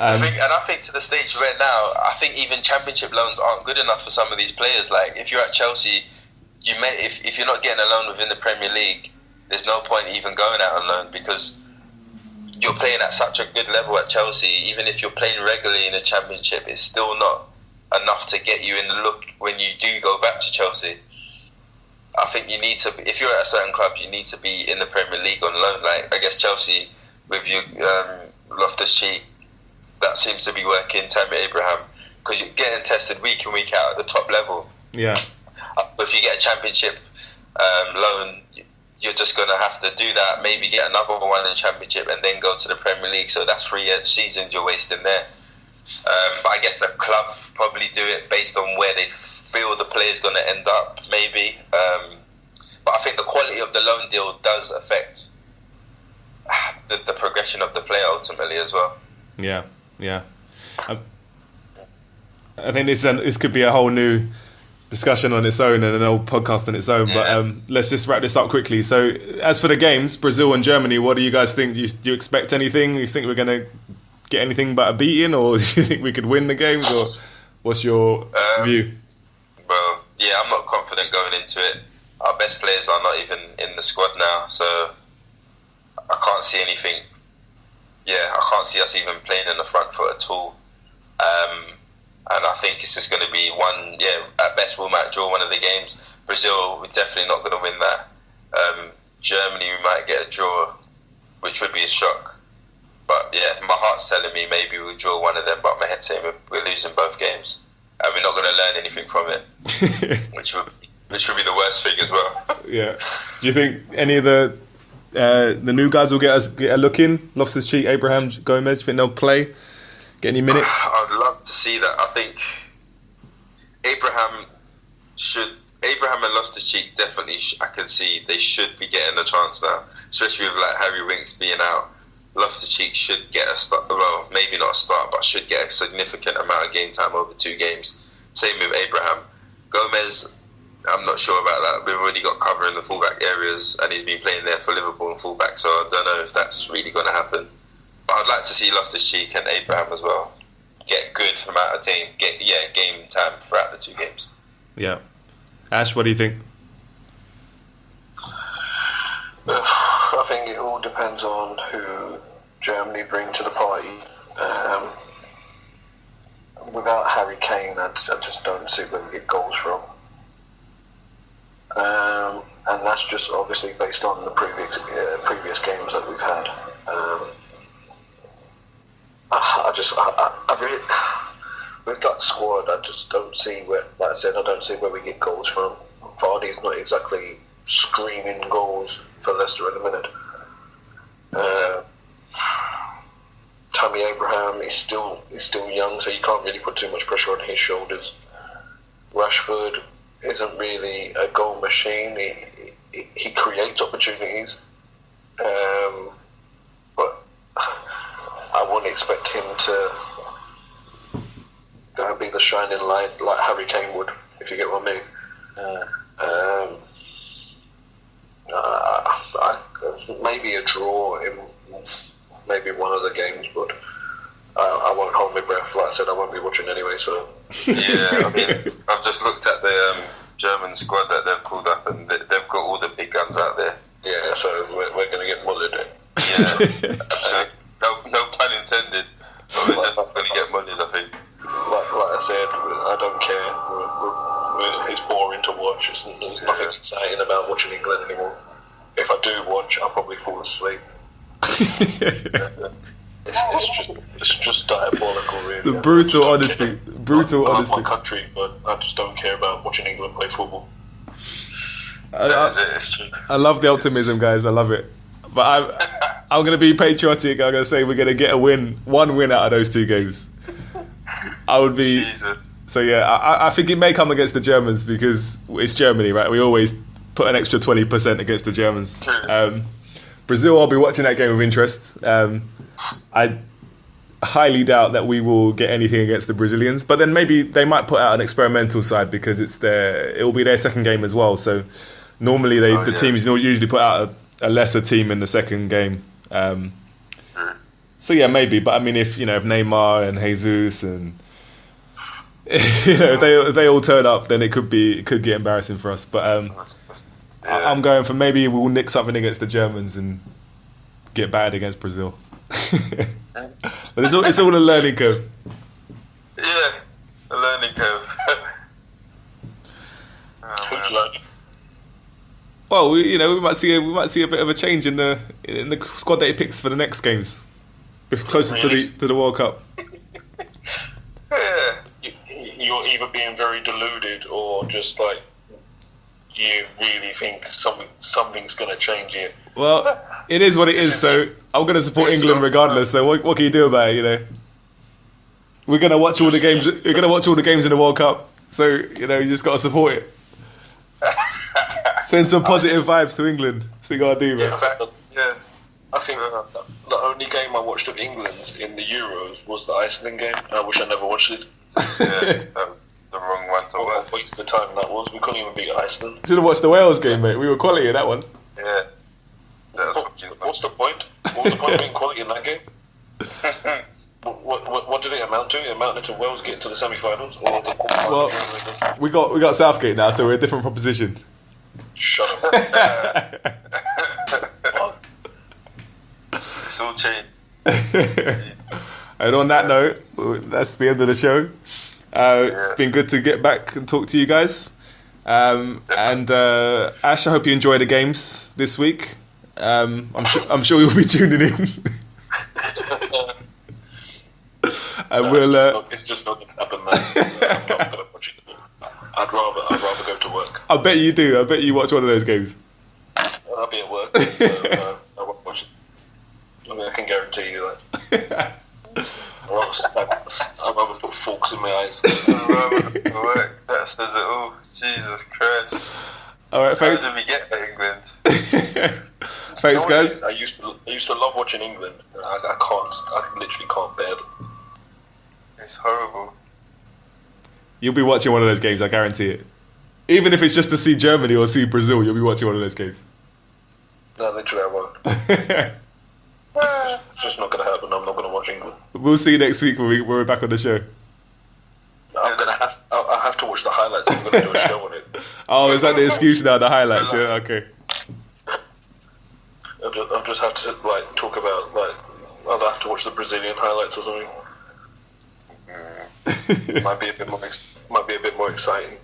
And I think to the stage where now, I think even Championship loans aren't good enough for some of these players. Like, if you're at Chelsea, if you're not getting a loan within the Premier League, there's no point even going out on loan because you're playing at such a good level at Chelsea. Even if you're playing regularly in the Championship, it's still not enough to get you in the look when you do go back to Chelsea. I think you need to, if you're at a certain club, you need to be in the Premier League on loan. Like, I guess Chelsea, with you, Loftus-Cheek, that seems to be working. Tammy Abraham, because you're getting tested week in, week out at the top level. Yeah. But if you get a Championship loan, you're just going to have to do that, maybe get another one in the Championship and then go to the Premier League. So that's 3 seasons you're wasting there. But I guess the club probably do it based on where they feel the player's going to end up, maybe. But I think the quality of the loan deal does affect the progression of the player ultimately as well. Yeah. I think this could be a whole new discussion on its own and an old podcast on its own, but let's just wrap this up quickly. So, as for the games, Brazil and Germany, what do you guys think? Do you expect anything? Do you think we're going to get anything but a beating, or do you think we could win the games, or what's your view? Well, I'm not confident going into it. Our best players are not even in the squad now, so I can't see anything. I can't see us even playing in the front foot at all. And I think it's just going to be one, at best we might draw one of the games. Brazil, we're definitely not going to win that. Germany, we might get a draw, which would be a shock. But my heart's telling me maybe we'll draw one of them, but my head's saying we're losing both games. And we're not going to learn anything from it, which would be the worst thing as well. Yeah. Do you think any of the new guys will get a look in? Loftus-Cheek, Abraham, Gomez, do you think they'll play? Get any minutes? I'd love to see that. I think Abraham and Loftus-Cheek definitely, I can see they should be getting a chance now, especially with like Harry Winks being out. Loftus-Cheek should get a start, well, maybe not a start, but should get a significant amount of game time over 2 games. Same with Abraham. Gomez, I'm not sure about that. We've already got cover in the fullback areas, and he's been playing there for Liverpool and fullback, so I don't know if that's really going to happen. But I'd like to see Loftus-Cheek and Abraham as well get good amount of game time throughout the 2 games. Yeah. Ash, what do you think? I think it all depends on who Germany bring to the party. Without Harry Kane, I just don't see where we get goals from. And that's just obviously based on the previous games that we've had. I really, with that squad, I just don't see where, like I said, I don't see where we get goals from. Vardy's not exactly screaming goals for Leicester at the minute. Tammy Abraham is still young, so you can't really put too much pressure on his shoulders. Rashford isn't really a goal machine. He creates opportunities, but I wouldn't expect him to be the shining light like Harry Kane would, if you get what I mean. Maybe a draw in maybe one of the games, but I won't hold my breath. Like I said, I won't be watching anyway. So yeah, I mean, I've just looked at the German squad that they've called up, and they've got all the big guns out there. Yeah, so we're going to get mullered. Yeah, absolutely. No pun intended. But we're definitely going to get mullered, I think. Like I said, I don't care. It's boring to watch. There's nothing exciting about watching England anymore. If I do watch, I'll probably fall asleep. It's just diabolical, really. The brutal honesty. I love my country, but I just don't care about watching England play football. It's true. I love the optimism, guys. I love it. But I'm going to be patriotic. I'm going to say we're going to get one win out of those 2 games. I would be. Jesus. So yeah, I think it may come against the Germans because it's Germany, right? We always put an extra 20% against the Germans. Brazil, I'll be watching that game with interest. I highly doubt that we will get anything against the Brazilians, but then maybe they might put out an experimental side because it will be their second game as well. So normally the teams usually put out a lesser team in the second game. So yeah, maybe. But I mean, if Neymar and Jesus and if they all turn up, then it could get embarrassing for us. But I'm going for maybe we'll nick something against the Germans and get bad against Brazil. But it's all a learning curve. Yeah, a learning curve. Who's learning? Well, we might see a bit of a change in the squad that he picks for the next games, closer to the World Cup. Yeah. You're either being very deluded or just like you really think something's going to change here. Well, it is what it is. So I'm going to support England regardless. So what can you do about it? We're going to watch all the games. We're going to watch all the games in the World Cup. So you just got to support it. Send some positive vibes to England. So you got to do, man. Yeah. I think the only game I watched of England's in the Euros was the Iceland game. I wish I never watched it. Yeah, the wrong one to watch. What a waste of time that was. We couldn't even beat Iceland. Should have watched the Wales game, mate. We were quality in that one. Yeah. What's the point? What was the point of being quality in that game? What did it amount to? It amounted to Wales getting to the semi-finals. Well, we got Southgate now, so we're a different proposition. Shut up. It's all changed. And on that note, that's the end of the show. Been good to get back and talk to you guys. And Ash, I hope you enjoy the games this week. I'm sure you'll be tuning in. And it's just not going to happen, man. I'm not going to watch it. I'd rather go to work. I bet you do. I bet you watch one of those games. I'll be at work. I won't watch it. I mean, I can guarantee you that. I'd rather put forks in my eyes. That says it all. Jesus Christ. Alright, thanks. How did we get to England? Thanks, guys. I used to love watching England. I literally can't bear them. It's horrible. You'll be watching one of those games, I guarantee it. Even if it's just to see Germany or see Brazil, you'll be watching one of those games. No, literally I won't. It's just not going to happen. I'm not going to watch England. We'll see you next week when we're back on the show. I have to watch the highlights. I'm going to do a show on it. Oh, is that the excuse now? The highlights? Yeah, okay. I'll just have to talk about I'll have to watch the Brazilian highlights or something. Might be a bit more exciting.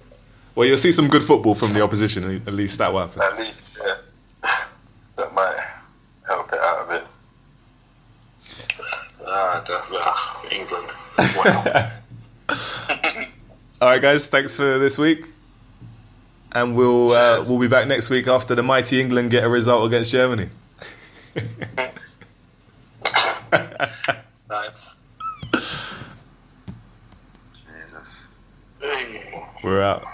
Well, you'll see some good football from the opposition. At least that will happen. At least, yeah. That might help it out a bit. England. Wow. All right, guys. Thanks for this week, and we'll be back next week after the mighty England get a result against Germany. Nice. Jesus. We're out.